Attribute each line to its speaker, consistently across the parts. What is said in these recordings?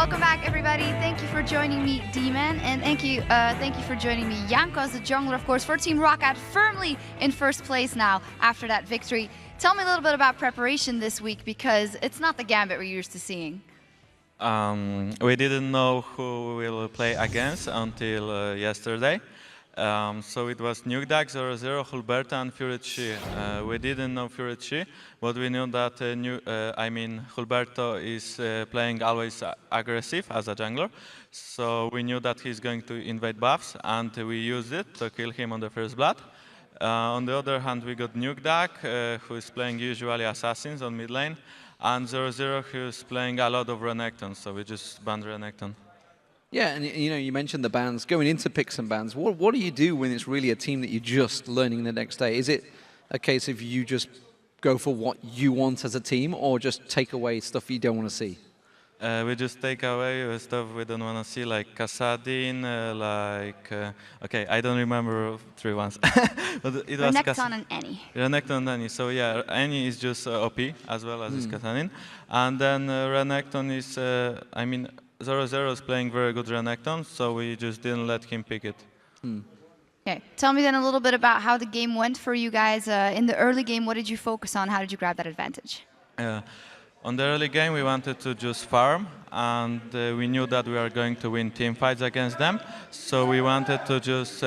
Speaker 1: Welcome back, everybody. Thank you for joining me, D-Man, and thank you for joining me, Janko, as the jungler, of course, for Team Roccat, firmly in first place now after that victory. Tell me a little bit about preparation this week, because it's not the Gambit we're used to seeing.
Speaker 2: We didn't know who we will play against until yesterday. So it was Nukedag, 0-0, Hulberta, and Furici. We didn't know Furici, but we knew that Hulberto is playing always aggressive as a jungler. So we knew that he's going to invade buffs, and we used it to kill him on the first blood. On the other hand, we got Nukedag, who is playing usually assassins on mid lane, and 0-0, who's playing a lot of Renekton, so we just banned Renekton.
Speaker 3: Yeah, and you mentioned the bans. Going into picks and bans, what do you do when it's really a team that you're just learning the next day? Is it a case of you just go for what you want as a team, or just take away stuff you don't want to see?
Speaker 2: We just take away stuff we don't want to see, like Kassadin, okay, I don't remember 3 ones. But it was
Speaker 1: Renekton and Annie.
Speaker 2: Renekton and Annie. So yeah, Annie is just OP as well as Kassadin. And then Renekton is, 0-0 is playing very good Renekton, so we just didn't let him pick it.
Speaker 1: Okay, tell me then a little bit about how the game went for you guys. In the early game, what did you focus on? How did you grab that advantage?
Speaker 2: On the early game, we wanted to just farm, and we knew that we were going to win team fights against them. So we wanted to just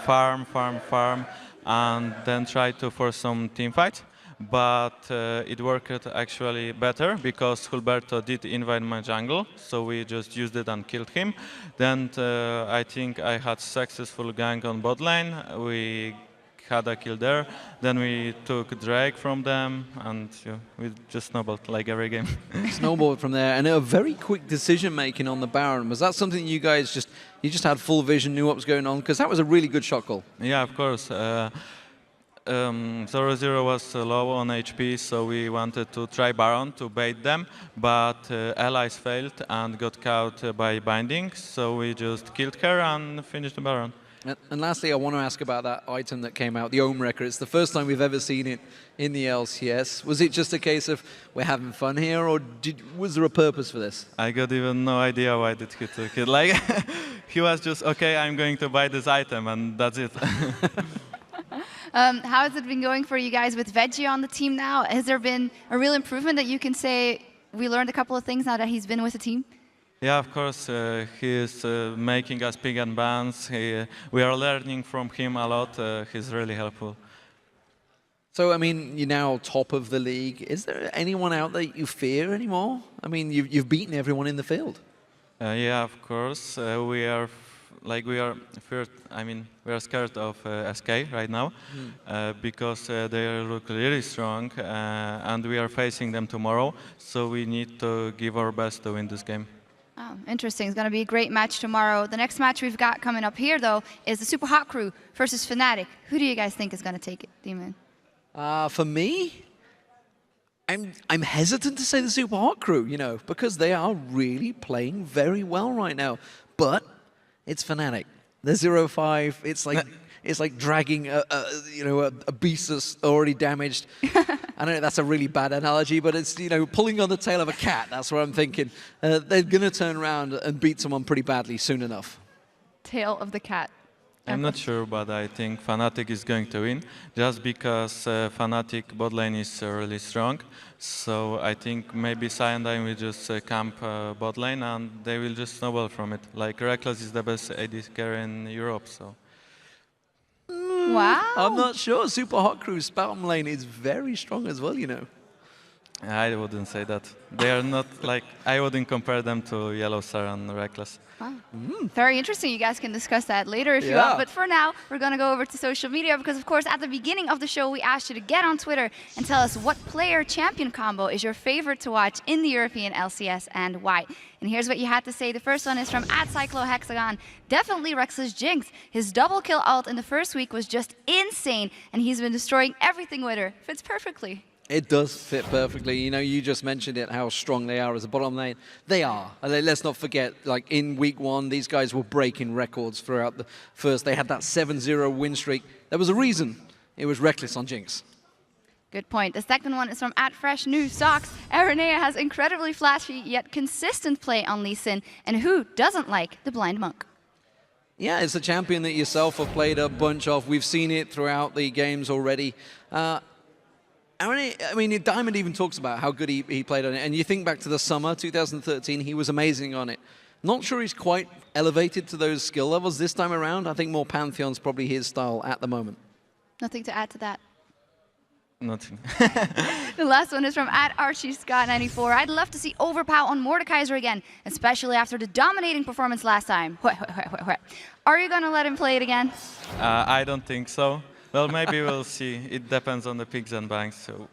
Speaker 2: farm, and then try to force some team fights. But it worked actually better, because Hulberto did invade my jungle, so we just used it and killed him. Then I think I had successful gank on bot lane. We had a kill there. Then we took Drake from them, and we just snowballed like every game.
Speaker 3: Snowballed from there, and a very quick decision making on the Baron. Was that something you guys just had full vision, knew what was going on? Because that was a really good shot call.
Speaker 2: Yeah, of course. 0-0 was low on HP, so we wanted to try Baron to bait them, but allies failed and got caught by binding, so we just killed her and finished the Baron.
Speaker 3: And lastly, I want to ask about that item that came out, the Ohm Wrecker. It's the first time we've ever seen it in the LCS. Was it just a case of we're having fun here, or was there a purpose for this?
Speaker 2: I got even no idea why did he took it. Like, he was just, okay, I'm going to buy this item, and that's it.
Speaker 1: How has it been going for you guys with Veggie on the team now? Has there been a real improvement that you can say we learned a couple of things now that he's been with the team?
Speaker 2: Yeah, of course. He is making us pick and bans. We are learning from him a lot. He's really helpful.
Speaker 3: So, I mean, you're now top of the league. Is there anyone out there you fear anymore? I mean, you've beaten everyone in the field.
Speaker 2: Yeah, of course. We are scared of SK right now, because they look really strong, and we are facing them tomorrow, so we need to give our best to win this game.
Speaker 1: Oh, interesting. It's going to be a great match tomorrow. The next match we've got coming up here, though, is the Super Hot Crew versus Fnatic. Who do you guys think is going to take it, D-Man?
Speaker 3: For me, I'm hesitant to say the Super Hot Crew, because they are really playing very well right now. But it's Fnatic. They're 0-5. It's like dragging a beast that's already damaged. I know that's a really bad analogy, but it's pulling on the tail of a cat. That's what I'm thinking. They're gonna turn around and beat someone pretty badly soon enough.
Speaker 1: Tail of the cat.
Speaker 2: I'm not sure, but I think Fnatic is going to win, just because Fnatic bot lane is really strong. So I think maybe Cyanide will just camp bot lane, and they will just snowball from it. Like, Reckless is the best AD carry in Europe, so.
Speaker 1: Wow.
Speaker 3: I'm not sure. Super Hot Crew's bottom lane is very strong as well,
Speaker 2: I wouldn't say that. They are not like, I wouldn't compare them to Yellow Star and Reckless.
Speaker 1: Wow. Very interesting. You guys can discuss that later if you want. But for now, we're going to go over to social media, because, of course, at the beginning of the show, we asked you to get on Twitter and tell us what player-champion combo is your favorite to watch in the European LCS and why. And here's what you had to say. The first one is from @CycloHexagon. Definitely Rex's Jinx. His double kill ult in the first week was just insane, and he's been destroying everything with her. Fits perfectly.
Speaker 3: It does fit perfectly. You just mentioned it, how strong they are as a bottom lane. They are. Let's not forget, like in week 1, these guys were breaking records throughout the first. They had that 7-0 win streak. There was a reason. It was Reckless on Jinx.
Speaker 1: Good point. The second one is from @FreshNewSocks. Aranea has incredibly flashy yet consistent play on Lee Sin, and who doesn't like the Blind Monk?
Speaker 3: Yeah, it's a champion that yourself have played a bunch of. We've seen it throughout the games already. Aranea, I mean, Diamond even talks about how good he played on it, and you think back to the summer 2013, he was amazing on it. Not sure he's quite elevated to those skill levels this time around. I think more Pantheon's probably his style at the moment.
Speaker 1: Nothing to add to that.
Speaker 2: Nothing.
Speaker 1: The last one is from @ArchieScott94. I'd love to see Overpow on Mordekaiser again, especially after the dominating performance last time. Are you going to let him play it again?
Speaker 2: I don't think so. Well, maybe we'll see. It depends on the picks and banks, so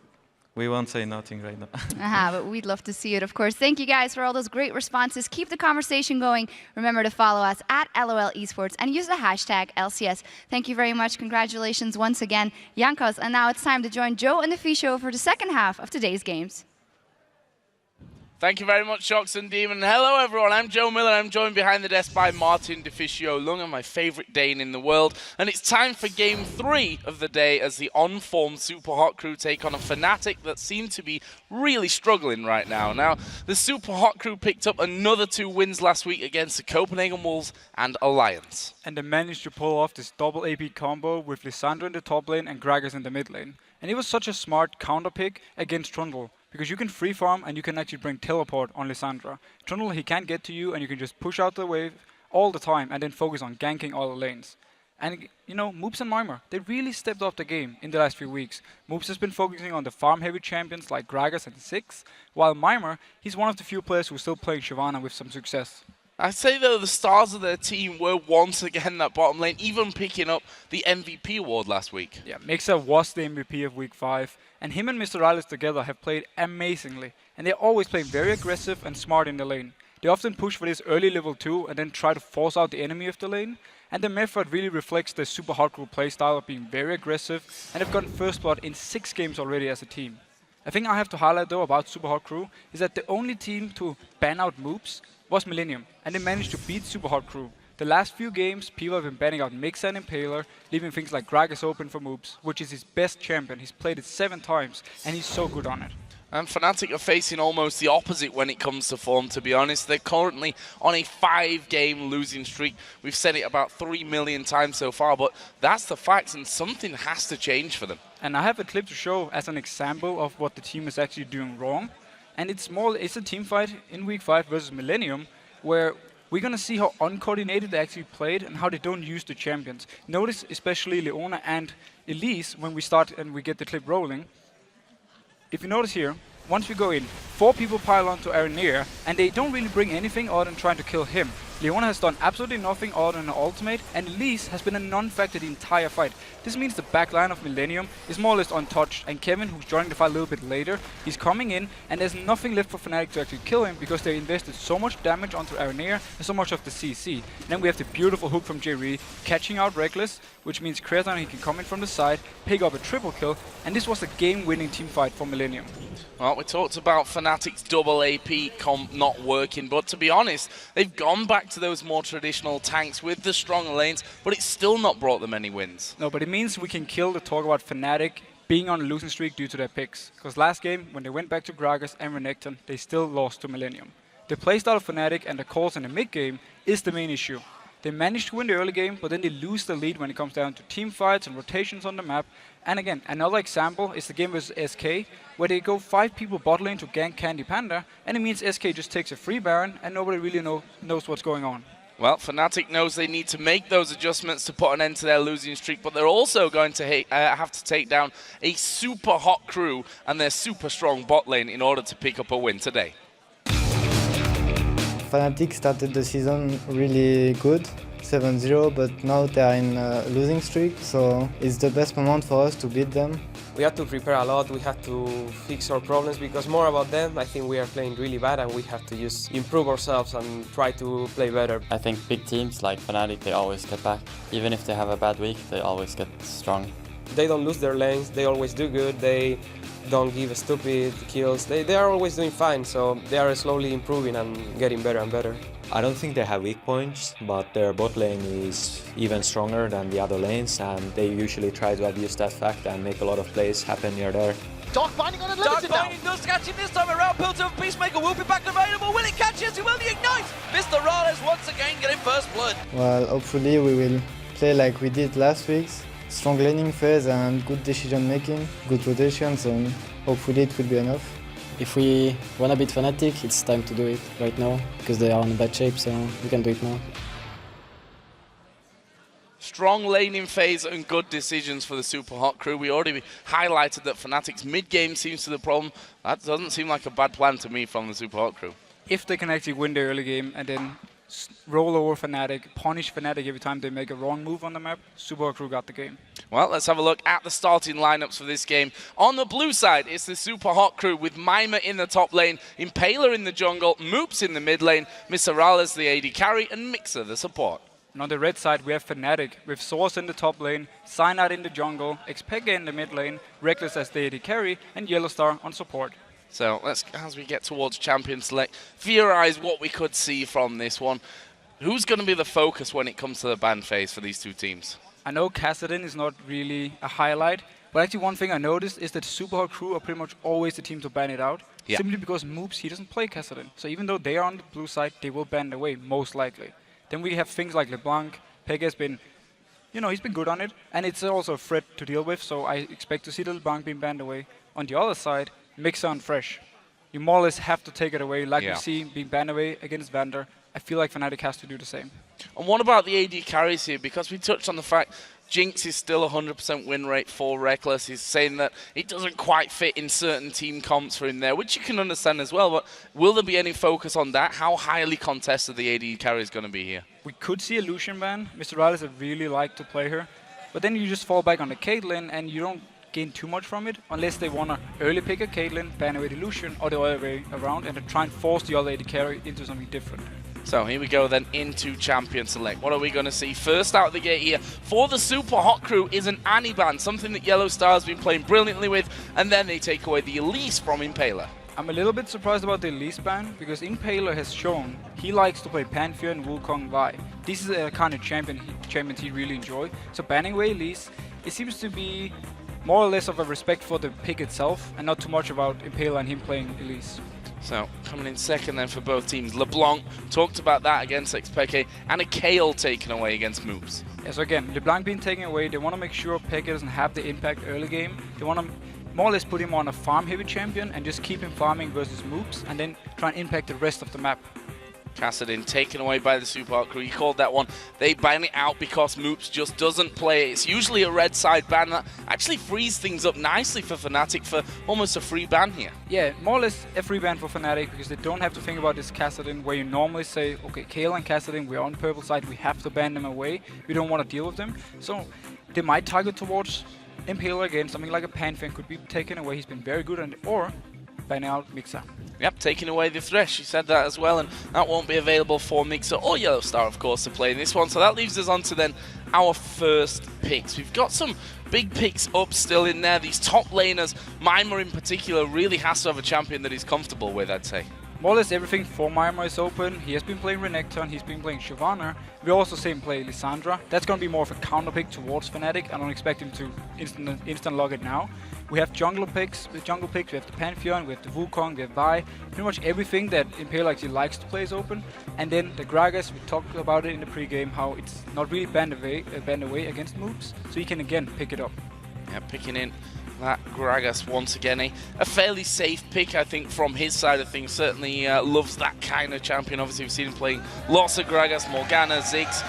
Speaker 2: we won't say nothing right now.
Speaker 1: But we'd love to see it, of course. Thank you guys for all those great responses. Keep the conversation going. Remember to follow us @LOL Esports and use the hashtag LCS. Thank you very much. Congratulations once again, Jankos. And now it's time to join Joe and the Fee Show for the second half of today's games.
Speaker 4: Thank you very much, Shox and Demon. Hello, everyone. I'm Joe Miller. I'm joined behind the desk by Martin Deficio Lunga, my favorite Dane in the world. And it's time for Game 3 of the day as the on-form Super Hot Crew take on a Fnatic that seem to be really struggling right now. Now, the Super Hot Crew picked up another 2 wins last week against the Copenhagen Wolves and Alliance.
Speaker 5: And they managed to pull off this double AP combo with Lissandra in the top lane and Gragas in the mid lane. And it was such a smart counter pick against Trundle, because you can free farm and you can actually bring teleport on Lissandra. Trundle, he can't get to you and you can just push out the wave all the time and then focus on ganking all the lanes. And you know, Moops and Mimer, they really stepped up the game in the last few weeks. Moops has been focusing on the farm heavy champions like Gragas and Six, while Mimer, he's one of the few players who's still playing Shyvana with some success.
Speaker 4: I'd say, though, the stars of their team were once again that bottom lane, even picking up the MVP award last week.
Speaker 5: Yeah, Mixer was the MVP of Week 5, and him and Mr. Alice together have played amazingly. And they're always playing very aggressive and smart in the lane. They often push for this early level 2 and then try to force out the enemy of the lane. And the method really reflects their Super Hot Crew playstyle of being very aggressive, and they've gotten first blood in 6 games already as a team. A thing I have to highlight, though, about Super Hot Crew is that the only team to ban out Moops was Millennium, and they managed to beat Super Hot Crew. The last few games, people have been banning out Mixer and Impaler, leaving things like Gragas open for Moops, which is his best champion. He's played it 7 times, and he's so good on it.
Speaker 4: And Fnatic are facing almost the opposite when it comes to form, to be honest. They're currently on a 5-game losing streak. We've said it about 3 million times so far, but that's the facts, and something has to change for them.
Speaker 5: And I have a clip to show as an example of what the team is actually doing wrong. And it's a team fight in Week 5 versus Millennium, where we're going to see how uncoordinated they actually played and how they don't use the champions. Notice especially Leona and Elise when we start and we get the clip rolling. If you notice here, once we go in, 4 people pile onto Aranea, and they don't really bring anything other than trying to kill him. Leona has done absolutely nothing other than an ultimate, and Elise has been a non-factor the entire fight. This means the backline of Millennium is more or less untouched, and Kevin, who's joining the fight a little bit later, he's coming in, and there's nothing left for Fnatic to actually kill him because they invested so much damage onto Aranea and so much of the CC. And then we have the beautiful hook from Jerry catching out Reckless, which means Kretan, he can come in from the side, pick up a triple kill, and this was a game-winning team fight for Millennium.
Speaker 4: Well, we talked about Fnatic's double AP comp not working, but to be honest, they've gone back to those more traditional tanks with the strong lanes, but it's still not brought them any wins.
Speaker 5: No, but it means we can kill the talk about Fnatic being on a losing streak due to their picks. Because last game, when they went back to Gragas and Renekton, they still lost to Millennium. The playstyle of Fnatic and the calls in the mid game is the main issue. They managed to win the early game, but then they lose the lead when it comes down to team fights and rotations on the map. And again, another example is the game versus SK, where they go 5 people bot lane to gank Candy Panda, and it means SK just takes a free Baron, and nobody really knows what's going on.
Speaker 4: Well, Fnatic knows they need to make those adjustments to put an end to their losing streak, but they're also going to have to take down a super hot crew and their super strong bot lane in order to pick up a win today.
Speaker 6: Fnatic started the season really good, 7-0, but now they are in a losing streak, so it's the best moment for us to beat them.
Speaker 7: We had to prepare a lot, we had to fix our problems, because more about them, I think we are playing really bad and we have to just improve ourselves and try to play better.
Speaker 8: I think big teams like Fnatic, they always get back. Even if they have a bad week, they always get strong.
Speaker 7: They don't lose their lanes, they always do good, they don't give stupid kills. They are always doing fine, so they are slowly improving and getting better and better.
Speaker 9: I don't think they have weak points, but their bot lane is even stronger than the other lanes, and they usually try to abuse that fact and make a lot of plays happen near there.
Speaker 10: Dark Binding on Unlimited now. Dark Binding does catch him this time around. Built up Peacemaker will be back available. Will it catch? Yes, it will. The Ignite. Mr. Rales once again getting first blood.
Speaker 6: Well, hopefully we will play like we did last week. Strong laning phase and good decision making, good rotations, and hopefully it will be enough.
Speaker 11: If we want to beat Fnatic, it's time to do it right now, because they are in bad shape, so we can do it now.
Speaker 4: Strong laning phase and good decisions for the Super Hot crew. We already highlighted that Fnatic's mid-game seems to be the problem. That doesn't seem like a bad plan to me from the Super Hot crew.
Speaker 5: If they can actually win the early game and then roll over Fnatic, punish Fnatic every time they make a wrong move on the map, Super Hot crew got the game.
Speaker 4: Well, let's have a look at the starting lineups for this game. On the blue side, it's the Super Hot crew with Mimer in the top lane, Impaler in the jungle, Moops in the mid lane, Miseralis the AD carry, and Mixer the support.
Speaker 5: And on the red side, we have Fnatic with Source in the top lane, Cyanide in the jungle, Xpeke in the mid lane, Reckless as the AD carry, and Yellowstar on support.
Speaker 4: So let's, as we get towards Champion Select, theorize what we could see from this one. Who's going to be the focus when it comes to the ban phase for these two teams?
Speaker 5: I know Kassadin is not really a highlight, but actually one thing I noticed is that Super Hot crew are pretty much always the team to ban it out, simply because Moops, he doesn't play Kassadin. So even though they are on the blue side, they will ban it away, most likely. Then we have things like LeBlanc. Peg has been, you know, he's been good on it, and it's also a threat to deal with, so I expect to see the LeBlanc being banned away. On the other side, Mixer and Fresh. You more or less have to take it away, like we see being banned away against Vander. I feel like Fnatic has to do the same.
Speaker 4: And what about the AD carries here? Because we touched on the fact Jinx is still 100% win rate for Reckless. He's saying that it doesn't quite fit in certain team comps for him there, which you can understand as well. But will there be any focus on that? How highly contested the AD carry is going to be here?
Speaker 5: We could see a Lucian ban. Mr. Riley would really like to play her. But then you just fall back on the Caitlyn and you don't gain too much from it, unless they want to early pick a Caitlyn, ban away the Lucian, or the other way around, and to try and force the other AD carry into something different.
Speaker 4: So here we go then into Champion Select. What are we going to see? First out of the gate here for the Super Hot crew is an Annie ban, something that Yellowstar has been playing brilliantly with, and then they take away the Elise from Impaler.
Speaker 5: I'm a little bit surprised about the Elise ban, because Impaler has shown he likes to play Pantheon, Wukong, Vi. This is a kind of champions he really enjoys. So banning away Elise, it seems to be more or less of a respect for the pick itself, and not too much about Impaler and him playing Elise.
Speaker 4: So coming in second then for both teams. LeBlanc talked about that against Xpeke, and a Kayle taken away against Moops.
Speaker 5: Yeah, so again, LeBlanc being taken away, they want to make sure Peke doesn't have the impact early game. They want to more or less put him on a farm-heavy champion and just keep him farming versus Moops, and then try and impact the rest of the map.
Speaker 4: Kassadin taken away by the Super Hot crew. He called that one. They ban it out because Moops just doesn't play. It's usually a red side ban that actually frees things up nicely for Fnatic for almost a free ban here.
Speaker 5: Yeah, more or less a free ban for Fnatic, because they don't have to think about this Kassadin where you normally say, okay, Kayle and Kassadin, we're on the purple side, we have to ban them away. We don't want to deal with them. So they might target towards Impaler again. Something like a Pantheon could be taken away. He's been very good on it, or ban out Mixer.
Speaker 4: Yep, taking away the Thresh, he said that as well, and that won't be available for Mixer or Yellowstar, of course, to play in this one. So that leaves us on to then our first picks. We've got some big picks up still in there. These top laners, Mimer in particular, really has to have a champion that he's comfortable with, I'd say.
Speaker 5: More or less everything for Mimer is open. He has been playing Renekton, and he's been playing Shyvana. We also see him play Lissandra. That's going to be more of a counter pick towards Fnatic. I don't expect him to instant log it now. We have jungle picks. With jungle picks, we have the Pantheon, we have the Wukong, we have Vi. Pretty much everything that Impaler actually likes to play is open. And then the Gragas, we talked about it in the pre-game, how it's not really banned away against moves. So you can again pick it up.
Speaker 4: Yeah, picking in that Gragas once again. A fairly safe pick, I think, from his side of things. Certainly loves that kind of champion. Obviously, we've seen him playing lots of Gragas, Morgana, Ziggs.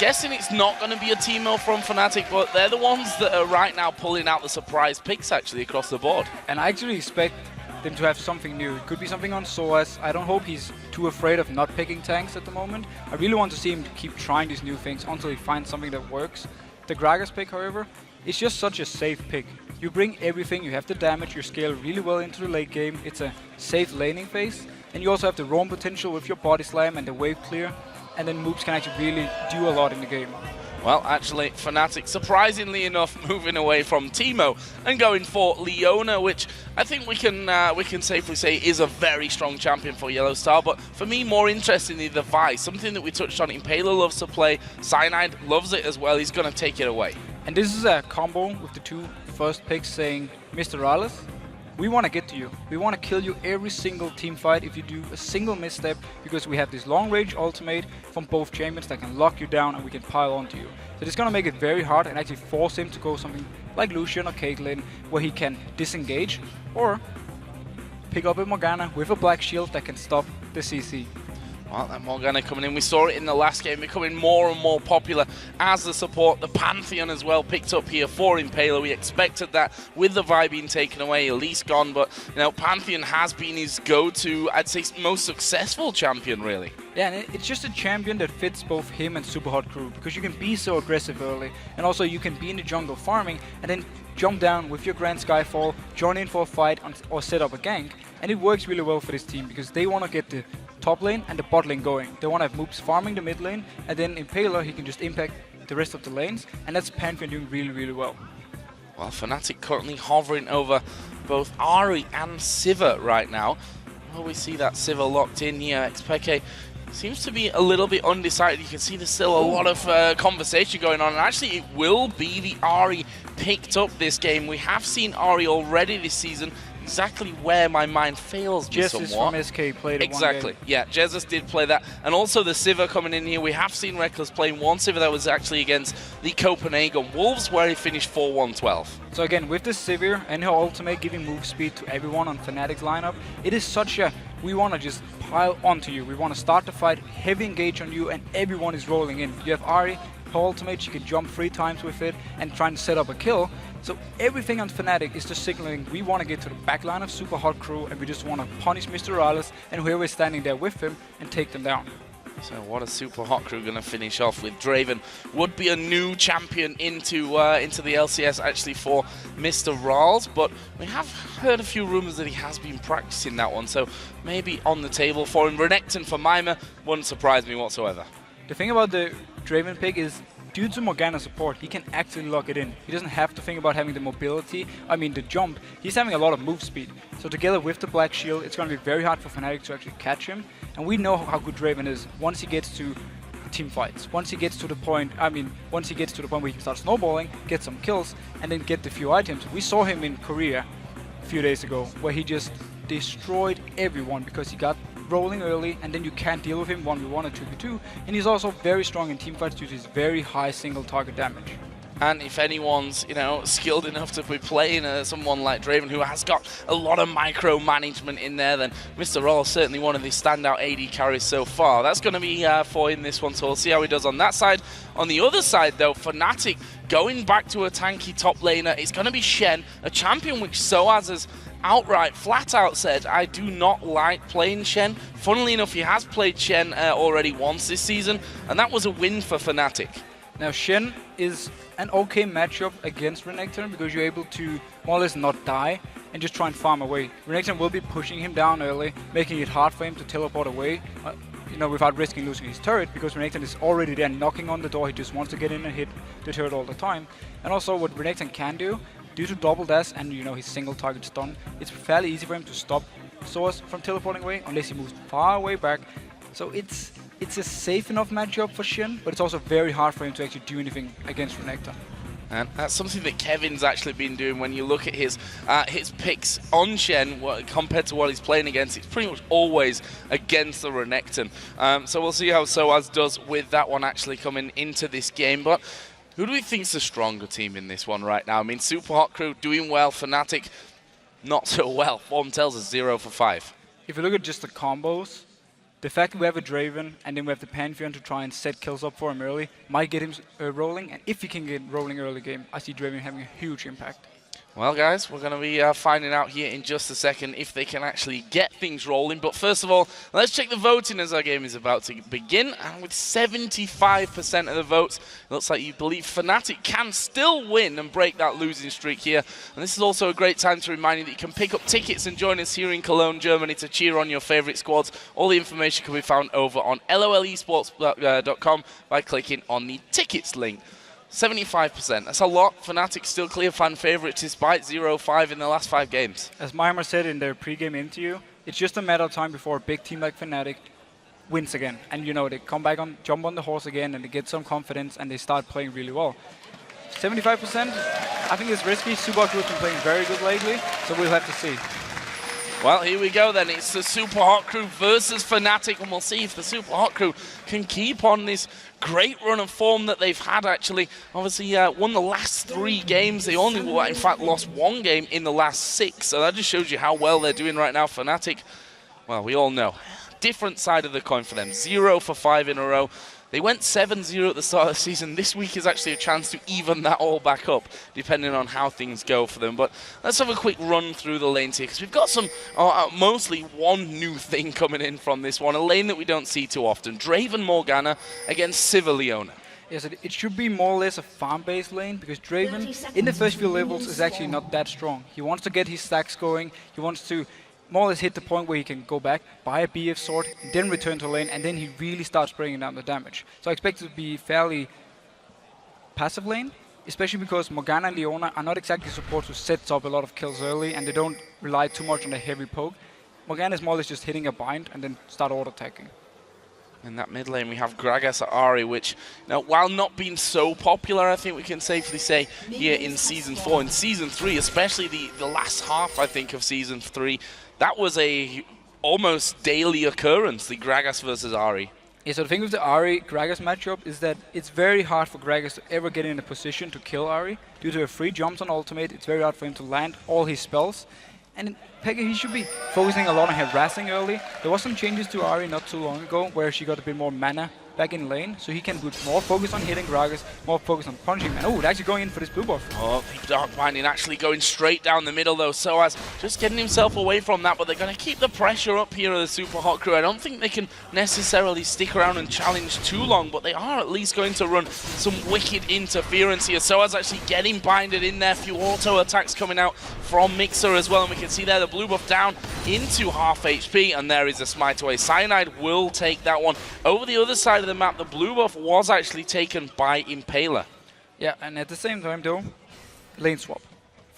Speaker 4: Guessing it's not going to be a team-mill from Fnatic, but they're the ones that are right now pulling out the surprise picks, actually, across the board.
Speaker 5: And I actually expect them to have something new. It could be something on SOAS. I don't hope he's too afraid of not picking tanks at the moment. I really want to see him keep trying these new things until he finds something that works. The Gragas pick, however, is just such a safe pick. You bring everything, you have the damage, you scale really well into the late game. It's a safe laning phase, and you also have the roam potential with your body slam and the wave clear, and then Moops can actually really do a lot in the game.
Speaker 4: Well, actually, Fnatic, surprisingly enough, moving away from Teemo and going for Leona, which I think we can safely say is a very strong champion for Yellow Star. But for me, more interestingly, the Vi, something that we touched on. Impaler loves to play, Cyanide loves it as well. He's going to take it away.
Speaker 5: And this is a combo with the two first picks saying, Mr. Rales, we want to get to you. We want to kill you every single team fight if you do a single misstep, because we have this long-range ultimate from both champions that can lock you down and we can pile onto you. So it's going to make it very hard and actually force him to go something like Lucian or Caitlyn, where he can disengage or pick up a Morgana with a Black Shield that can stop the CC.
Speaker 4: Well, that Morgana coming in, we saw it in the last game, becoming more and more popular as the support. The Pantheon as well picked up here for Impaler. We expected that with the Vi being taken away, Elise gone, but you know, Pantheon has been his go-to, I'd say, most successful champion, really.
Speaker 5: Yeah, and it's just a champion that fits both him and Superhot Crew, because you can be so aggressive early, and also you can be in the jungle farming, and then jump down with your Grand Skyfall, join in for a fight, or set up a gank, and it works really well for this team, because they want to get the top lane and the bot lane going. They want to have Moops farming the mid lane, and then Impaler, he can just impact the rest of the lanes, and that's Pantheon doing really, really well.
Speaker 4: Well, Fnatic currently hovering over both Ahri and Sivir right now. Well, we see that Sivir locked in here. XPK seems to be a little bit undecided. You can see there's still a lot of conversation going on, and actually it will be the Ahri picked up this game. We have seen Ahri already this season. Exactly where my mind fails me somewhat.
Speaker 5: Jesus from SK played it
Speaker 4: exactly.
Speaker 5: one game.
Speaker 4: Yeah, Jesus did play that. And also the Sivir coming in here. We have seen Reckless playing one Sivir that was actually against the Copenhagen Wolves, where he finished 4-1-12.
Speaker 5: So again, with the Sivir and her ultimate giving move speed to everyone on Fnatic's lineup, it is such a, we want to just pile onto you. We want to start the fight, heavy engage on you, and everyone is rolling in. You have Ahri, her ultimate, she can jump 3 times with it and trying to set up a kill. So everything on Fnatic is just signaling we want to get to the back line of Superhot Crew, and we just want to punish Mr. Rales and whoever is standing there with him and take them down.
Speaker 4: So what a Superhot Crew going to finish off with. Draven would be a new champion into the LCS actually for Mr. Rales, but we have heard a few rumors that he has been practicing that one, so maybe on the table for him. Renekton for Mima wouldn't surprise me whatsoever.
Speaker 5: The thing about the Draven pick is, due to Morgana support, he can actually lock it in. He doesn't have to think about having the mobility, the jump. He's having a lot of move speed. So together with the Black Shield, it's going to be very hard for Fnatic to actually catch him. And we know how good Draven is once he gets to team fights. Once he gets to the point, where he can start snowballing, get some kills, and then get the few items. We saw him in Korea a few days ago, where he just destroyed everyone because he got rolling early, and then you can't deal with him 1v1 or 2v2, and he's also very strong in teamfights due to his very high single target damage.
Speaker 4: And if anyone's, skilled enough to be playing someone like Draven, who has got a lot of micromanagement in there, then Mr. Roll is certainly one of the standout AD carries so far. That's going to be for him this one, so we'll see how he does on that side. On the other side, though, Fnatic going back to a tanky top laner. It's going to be Shen, a champion which Soaz has outright, flat out said, I do not like playing Shen. Funnily enough, he has played Shen already once this season, and that was a win for Fnatic.
Speaker 5: Now, Shen is an okay matchup against Renekton because you're able to more or less not die and just try and farm away. Renekton will be pushing him down early, making it hard for him to teleport away, without risking losing his turret, because Renekton is already there knocking on the door. He just wants to get in and hit the turret all the time. And also what Renekton can do, due to double dash and his single target stun, it's fairly easy for him to stop Source from teleporting away unless he moves far away back. So it's a safe enough matchup for Shen, but it's also very hard for him to actually do anything against Renekton.
Speaker 4: And that's something that Kevin's actually been doing. When you look at his picks on Shen compared to what he's playing against, it's pretty much always against the Renekton. So we'll see how Soaz does with that one actually coming into this game. But who do we think is the stronger team in this one right now? Superhot Crew doing well, Fnatic not so well. Form tells us 0 for 5.
Speaker 5: If you look at just the combos, the fact that we have a Draven and then we have the Pantheon to try and set kills up for him early might get him rolling, and if he can get rolling early game, I see Draven having a huge impact.
Speaker 4: Well, guys, we're going to be finding out here in just a second if they can actually get things rolling. But first of all, let's check the voting as our game is about to begin. And with 75% of the votes, it looks like you believe Fnatic can still win and break that losing streak here. And this is also a great time to remind you that you can pick up tickets and join us here in Cologne, Germany to cheer on your favorite squads. All the information can be found over on lolesports.com by clicking on the tickets link. 75%. That's a lot. Fnatic still clear fan favourites despite 0-5 in the last 5 games.
Speaker 5: As Maimer said in their pre-game interview, it's just a matter of time before a big team like Fnatic wins again. And you know, they come back on, jump on the horse again, and they get some confidence and they start playing really well. 75%, I think it's risky. Super Hot Crew has been playing very good lately, so we'll have to see.
Speaker 4: Well, here we go then. It's the Super Hot Crew versus Fnatic, and we'll see if the Super Hot Crew can keep on this great run of form that they've had, actually. Obviously, won the last 3 games. They only, in fact, lost 1 game in the last 6, so that just shows you how well they're doing right now. Fnatic, well, we all know. Different side of the coin for them. 0 for 5 in a row. They went 7-0 at the start of the season. This week is actually a chance to even that all back up, depending on how things go for them. But let's have a quick run through the lanes here, because we've got some, mostly one new thing coming in from this one, a lane that we don't see too often. Draven Morgana against Sivaleona.
Speaker 5: Yes, it should be more or less a farm-based lane, because Draven, in the first few levels, is actually not that strong. He wants to get his stacks going, he wants to more or less hit the point where he can go back, buy a BF sword, then return to lane, and then he really starts bringing down the damage. So I expect it to be fairly passive lane, especially because Morgana and Leona are not exactly support who sets up a lot of kills early, and they don't rely too much on a heavy poke. Morgana is more or less just hitting a bind and then start auto-attacking.
Speaker 4: In that mid lane, we have Gragas at Ahri, which, now, while not being so popular, I think we can safely say here in Season 4, in Season 3, especially the last half, I think, of Season 3, that was a almost daily occurrence, the Gragas versus Ahri.
Speaker 5: Yeah, so the thing with the Ahri-Gragas matchup is that it's very hard for Gragas to ever get in a position to kill Ahri. Due to a free jumps on ultimate, it's very hard for him to land all his spells. And Pega, he should be focusing a lot on harassing early. There was some changes to Ahri not too long ago, where she got a bit more mana back in lane, so he can put more focus on hitting Gragas, more focus on punching. And oh, actually going in for this blue buff.
Speaker 4: Oh, Dark Binding actually going straight down the middle though, Soaz just getting himself away from that, but they're going to keep the pressure up here of the Super Hot Crew. I don't think they can necessarily stick around and challenge too long, but they are at least going to run some wicked interference here. Soaz actually getting binded in there, a few auto attacks coming out from Mixer as well, and we can see there the blue buff down into half HP, and there is a smite away. Cyanide will take that one. Over the other side of the map, the blue buff was actually taken by Impaler.
Speaker 5: Yeah, and at the same time though, lane swap.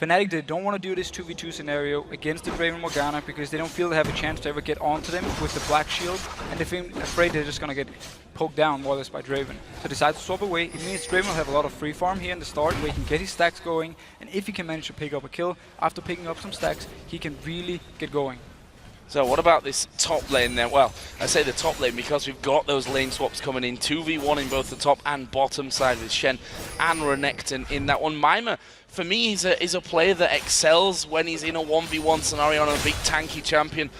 Speaker 5: Fnatic, they don't want to do this 2v2 scenario against the Draven Morgana because they don't feel they have a chance to ever get onto them with the black shield, and they feel afraid they're just going to get poked down more or less by Draven. So decide to swap away. It means Draven will have a lot of free farm here in the start where he can get his stacks going, and if he can manage to pick up a kill after picking up some stacks, he can really get going.
Speaker 4: So what about this top lane then? Well, I say the top lane because we've got those lane swaps coming in. 2v1 in both the top and bottom side with Shen and Renekton in that one. Maimer, for me, is a player that excels when he's in a 1v1 scenario on a big tanky champion.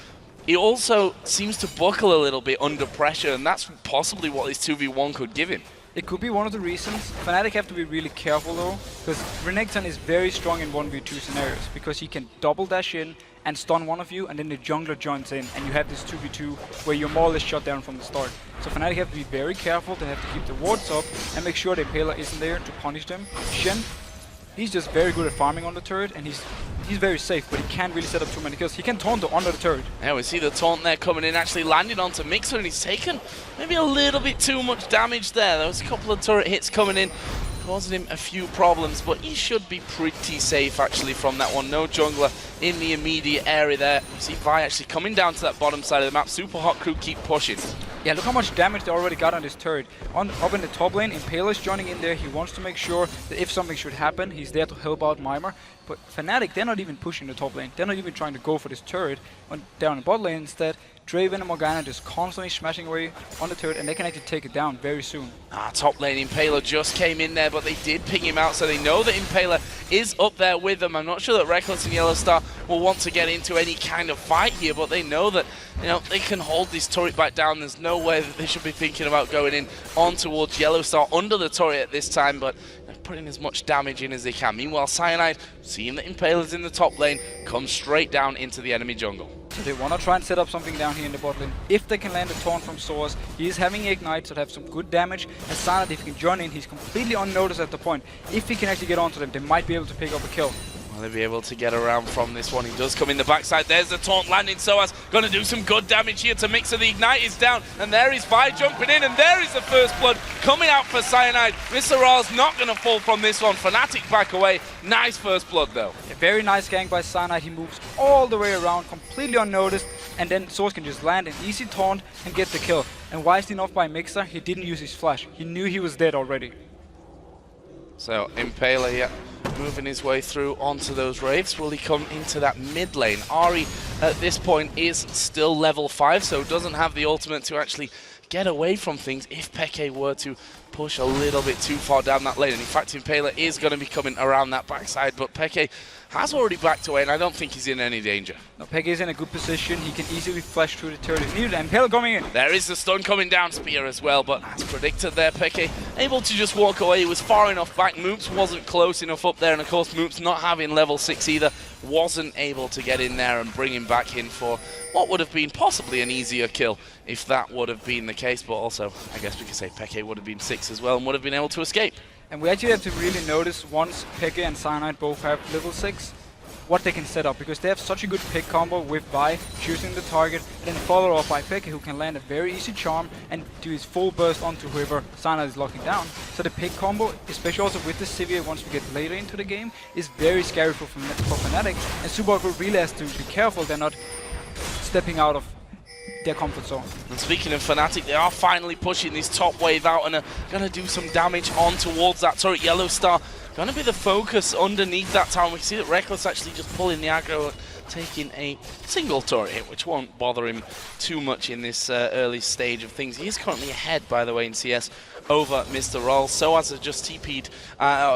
Speaker 4: He also seems to buckle a little bit under pressure, and that's possibly what this 2v1 could give him.
Speaker 5: It could be one of the reasons. Fnatic have to be really careful though, because Renekton is very strong in 1v2 scenarios, because he can double dash in and stun one of you, and then the jungler joins in, and you have this 2v2 where you're more or less shut down from the start. So Fnatic have to be very careful. They have to keep the wards up and make sure the Impaler isn't there to punish them. Shen, he's just very good at farming on the turret, and he's very safe, but he can't really set up too many kills. He can taunt under the turret.
Speaker 4: Yeah, we see the taunt there coming in, actually landing onto Mixer, and he's taken maybe a little bit too much damage there. There was a couple of turret hits coming in, causing him a few problems, but he should be pretty safe actually from that one. No jungler in the immediate area there. You see Vi actually coming down to that bottom side of the map. Super Hot Crew keep pushing.
Speaker 5: Yeah, look how much damage they already got on this turret. Up in the top lane, Impaler's joining in there. He wants to make sure that if something should happen, he's there to help out Maimer. But Fnatic, they're not even pushing the top lane. They're not even trying to go for this turret. Down in bot lane instead, Draven and Morgana just constantly smashing away on the turret, and they can actually take it down very soon.
Speaker 4: Top lane, Impaler just came in there, but they did ping him out, so they know that Impaler is up there with them. I'm not sure that Reckless and Yellow Star will want to get into any kind of fight here, but they know that, you know, they can hold this turret back down. There's no way that they should be thinking about going in on towards Yellow Star under the turret at this time, but putting as much damage in as they can. Meanwhile, Cyanide, seeing that Impaler's in the top lane, comes straight down into the enemy jungle.
Speaker 5: So they want to try and set up something down here in the bot lane. If they can land a taunt from Source, he is having Ignite, so they have some good damage. And Cyanide, if he can join in, he's completely unnoticed at the point. If he can actually get onto them, they might be able to pick up a kill.
Speaker 4: Will they be able to get around from this one? He does come in the backside. There's the taunt landing. Soaz going to do some good damage here to Mixer. The Ignite is down, and there is Vi jumping in, and there is the first blood coming out for Cyanide. Mr. Ra's not going to fall from this one. Fnatic back away. Nice first blood, though.
Speaker 5: A very nice gank by Cyanide. He moves all the way around, completely unnoticed, and then Source can just land an easy taunt and get the kill. And wisely enough by Mixer, he didn't use his flash. He knew he was dead already.
Speaker 4: So Impaler, yeah, moving his way through onto those Wraiths. Will he come into that mid lane? Ahri at this point is still level 5, so doesn't have the ultimate to actually get away from things if Peke were to push a little bit too far down that lane. And in fact, Impaler is going to be coming around that backside, but Peke has already backed away, and I don't think he's in any danger.
Speaker 5: No, Peke is in a good position. He can easily flash through the turret if needed, and Impaler coming in.
Speaker 4: There is the stun coming down, Spear as well, but as predicted there, Peke able to just walk away. He was far enough back. Moops wasn't close enough up there, and of course Moops not having level 6 either, wasn't able to get in there and bring him back in for what would have been possibly an easier kill if that would have been the case, but also I guess we could say Peke would have been 6 as well and would have been able to escape.
Speaker 5: And we actually have to really notice once Peke and Cyanide both have level 6, what they can set up, because they have such a good pick combo with Vi choosing the target, then follow up by Peke, who can land a very easy charm and do his full burst onto whoever Cyanide is locking down. So the pick combo, especially also with the Sivir once we get later into the game, is very scary for Fnatic, and Subaru really has to be careful they're not stepping out of their comfort zone.
Speaker 4: And speaking of Fnatic, they are finally pushing this top wave out and are going to do some damage on towards that turret. Yellow Star going to be the focus underneath that tower. We see that Reckless actually just pulling the aggro, taking a single turret hit, which won't bother him too much in this early stage of things. He is currently ahead, by the way, in CS over Mr. Roll. Soaz has just TP'd,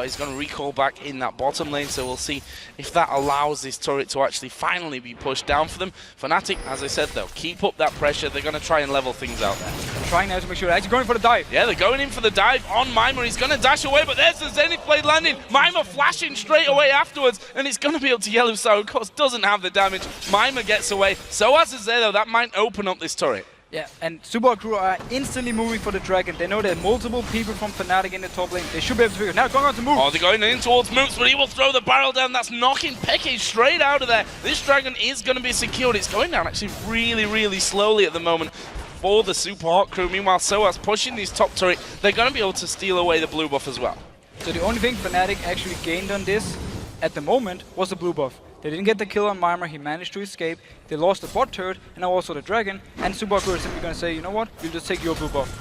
Speaker 4: he's going to recall back in that bottom lane, so we'll see if that allows this turret to actually finally be pushed down for them. Fnatic, as I said though, keep up that pressure. They're going to try and level things out there.
Speaker 5: They're trying now to make sure they're actually going for the dive.
Speaker 4: Yeah, they're going in for the dive on Mima. He's going to dash away, but there's the Zenith Blade landing. Mima flashing straight away afterwards, and it's going to be up to Yellow Star, who of course doesn't have the damage. Mima gets away. Soaz is there though, that might open up this turret.
Speaker 5: Yeah, and Subaru crew are instantly moving for the dragon. They know there are multiple people from Fnatic in the top lane. They should be able to figure it out. Now going on to move.
Speaker 4: Oh, they're going in towards Moops, but he will throw the barrel down. That's knocking Peke straight out of there. This dragon is going to be secured. It's going down actually really, really slowly at the moment for the Super Hot crew. Meanwhile, Soaz pushing this top turret. They're going to be able to steal away the blue buff as well.
Speaker 5: So the only thing Fnatic actually gained on this at the moment was the blue buff. They didn't get the kill on Mimir, he managed to escape. They lost the bot turret and now also the dragon. And Subaru is simply going to say, you know what, we'll just take your blue buff.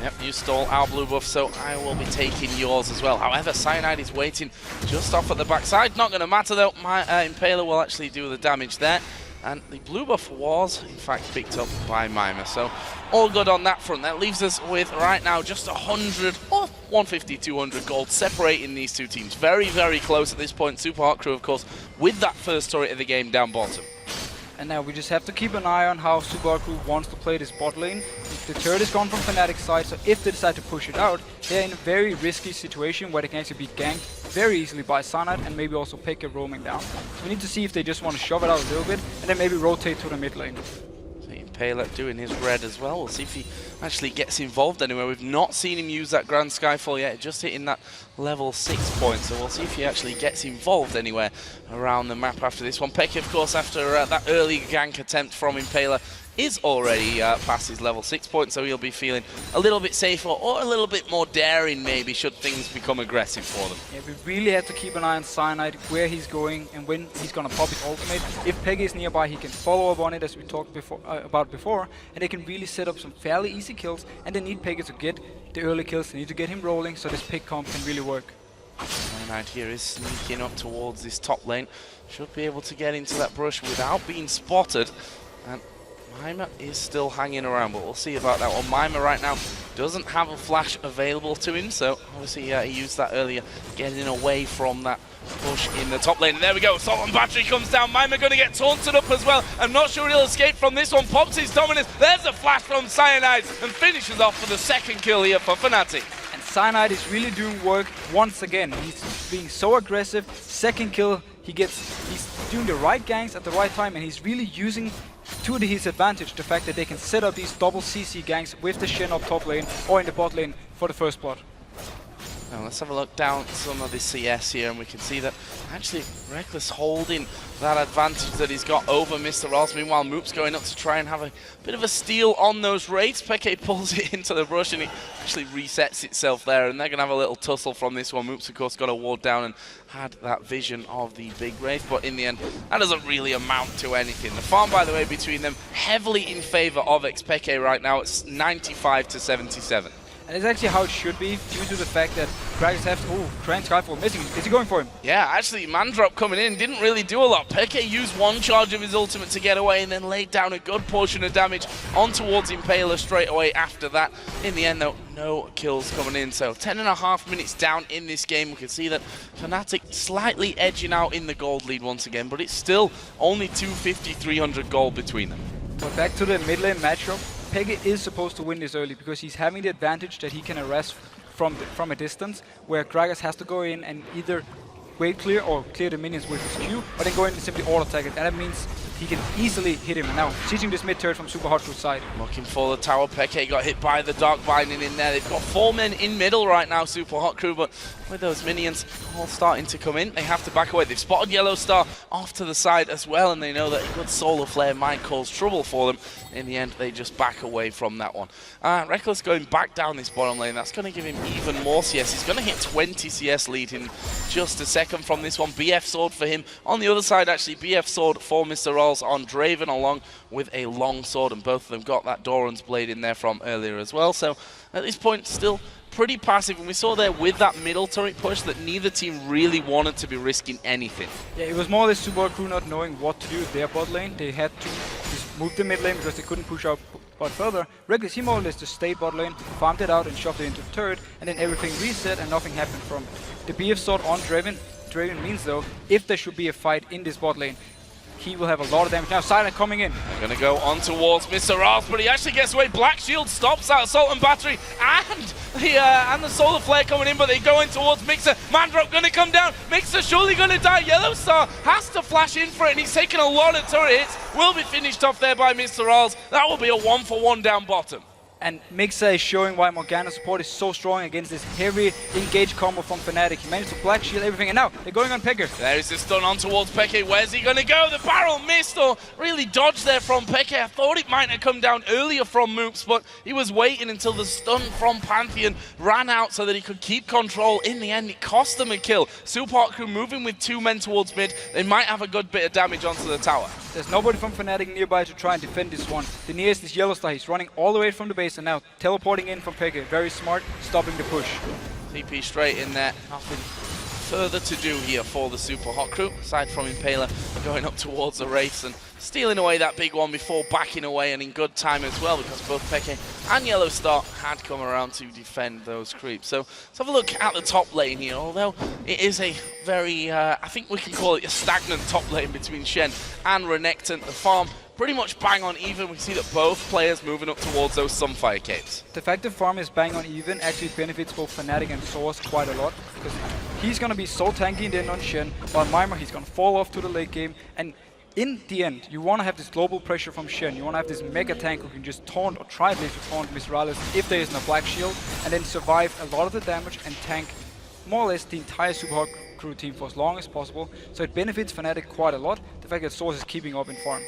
Speaker 4: Yep, you stole our blue buff, so I will be taking yours as well. However, Cyanide is waiting just off at the backside. Not going to matter though, my Impaler will actually do the damage there. And the blue buff was, in fact, picked up by Mima. So, all good on that front. That leaves us with, right now, just 100 or 150, 200 gold separating these two teams. Very, very close at this point. Super Hot crew, of course, with that first turret of the game down bottom.
Speaker 5: And now we just have to keep an eye on how Subaru wants to play this bot lane. The turret is gone from Fnatic's side, so if they decide to push it out, they're in a very risky situation where they can actually be ganked very easily by Cyanide and maybe also Peke roaming down. So we need to see if they just want to shove it out a little bit and then maybe rotate to the mid lane.
Speaker 4: Impaler doing his red as well. We'll see if he actually gets involved anywhere. We've not seen him use that Grand Skyfall yet, just hitting that level 6 point. So we'll see if he actually gets involved anywhere around the map after this one. Peke, of course, after that early gank attempt from Impaler, is already past his level 6 point, so he'll be feeling a little bit safer or a little bit more daring maybe should things become aggressive for them.
Speaker 5: Yeah, we really have to keep an eye on Cyanide, where he's going and when he's going to pop his ultimate. If Peke is nearby, he can follow up on it as we talked about before, and they can really set up some fairly easy kills, and they need Peke to get the early kills. They need to get him rolling so this pick comp can really work.
Speaker 4: Cyanide here is sneaking up towards this top lane. Should be able to get into that brush without being spotted. And Mima is still hanging around, but we'll see about that one. Mima right now doesn't have a flash available to him, so obviously he used that earlier, getting away from that push in the top lane. And there we go, Assault and Battery comes down. Mima going to get taunted up as well. I'm not sure he'll escape from this one. Pops his dominance. There's a flash from Cyanide and finishes off for the second kill here for Fnatic.
Speaker 5: And Cyanide is really doing work once again. He's being so aggressive. Second kill, he's doing the right ganks at the right time, and he's really using to his advantage the fact that they can set up these double CC ganks with the Shen up top lane or in the bot lane for the first plot.
Speaker 4: Now let's have a look down at some of the CS here, and we can see that actually Reckless holding that advantage that he's got over Mr. Ross. Meanwhile, Moop's going up to try and have a bit of a steal on those raids. Peke pulls it into the brush and it actually resets itself there, and they're going to have a little tussle from this one. Moop's, of course, got a ward down and had that vision of the big raid, but in the end, that doesn't really amount to anything. The farm, by the way, between them heavily in favor of Xpeke right now. It's 95 to 77.
Speaker 5: And it's actually how it should be, due to the fact that Gragas have to... Oh, Trent Skyfall missing. Is he going for him?
Speaker 4: Yeah, actually, Mandrop coming in didn't really do a lot. Peke used one charge of his ultimate to get away and then laid down a good portion of damage on towards Impaler straight away after that. In the end, though, no kills coming in. So 10.5 minutes down in this game. We can see that Fnatic slightly edging out in the gold lead once again, but it's still only 250, 300 gold between them.
Speaker 5: But back to the mid lane matchup. Peke is supposed to win this early because he's having the advantage that he can arrest from a distance, where Gragas has to go in and either wave clear or clear the minions with his Q, or then go in and simply auto attack it, and that means he can easily hit him. And now, sieging this mid turret from Super Hot Crew's side.
Speaker 4: Looking for the tower. Peke got hit by the Dark Binding in there. They've got 4 men in middle right now, Super Hot Crew, but with those minions all starting to come in, they have to back away. They've spotted Yellow Star off to the side as well, and they know that a good Solar Flare might cause trouble for them. In the end, they just back away from that one. Reckless going back down this bottom lane. That's going to give him even more CS. He's going to hit 20 CS lead in just a second from this one. BF Sword for him. On the other side, actually, BF Sword for Mr. Rolls on Draven, along with a long sword, and both of them got that Doran's Blade in there from earlier as well. So at this point, still pretty passive, and we saw there with that middle turret push that neither team really wanted to be risking anything.
Speaker 5: Yeah, it was more or less Super Hot Crew not knowing what to do with their bot lane. They had to just move the mid lane because they couldn't push out bot further. Reckless, he more or less just stayed bot lane, farmed it out and shoved it into the turret, and then everything reset and nothing happened from it. The BF Sword on Draven means, though, if there should be a fight in this bot lane, he will have a lot of damage. Now Silent coming in.
Speaker 4: They're going to go on towards Mr. Ross, but he actually gets away. Black Shield stops that Assault and Battery, and the Solar Flare coming in, but they go in towards Mixer. Mandrop going to come down. Mixer surely going to die. Yellow Star has to flash in for it, and he's taken a lot of turret hits. Will be finished off there by Mr. Ross. That will be a 1-for-1 down bottom.
Speaker 5: And Mixer is showing why Morgana support is so strong against this heavy engage combo from Fnatic. He managed to Black Shield everything, and now they're going on Peke.
Speaker 4: There is the stun on towards Peke. Where's he going to go? The barrel missed, or really dodged there from Peke. I thought it might have come down earlier from Moops, but he was waiting until the stun from Pantheon ran out so that he could keep control. In the end, it cost them a kill. Super Hot Crew moving with 2 men towards mid. They might have a good bit of damage onto the tower.
Speaker 5: There's nobody from Fnatic nearby to try and defend this one. The nearest is Yellow Star. He's running all the way from the base and now teleporting in from Peke. Very smart, stopping the push.
Speaker 4: TP straight in there. Nothing further to do here for the Super Hot Crew, aside from Impaler going up towards the race and stealing away that big one before backing away, and in good time as well, because both Peke and Yellow Star had come around to defend those creeps. So let's have a look at the top lane here. Although it is a very, I think we can call it a stagnant top lane between Shen and Renekton. The farm pretty much bang on even. We see that both players moving up towards those Sunfire Caves.
Speaker 5: The fact the farm is bang on even actually benefits both Fnatic and Source quite a lot, because he's going to be so tanky in the end on Shen, while Mimir, he's going to fall off to the late game, and in the end, you want to have this global pressure from Shen. You want to have this mega tank who can just taunt, or try at least to taunt Miseralis if there isn't a Black Shield, and then survive a lot of the damage and tank more or less the entire Super Hot Crew team for as long as possible. So it benefits Fnatic quite a lot, the fact that Source is keeping up in farm.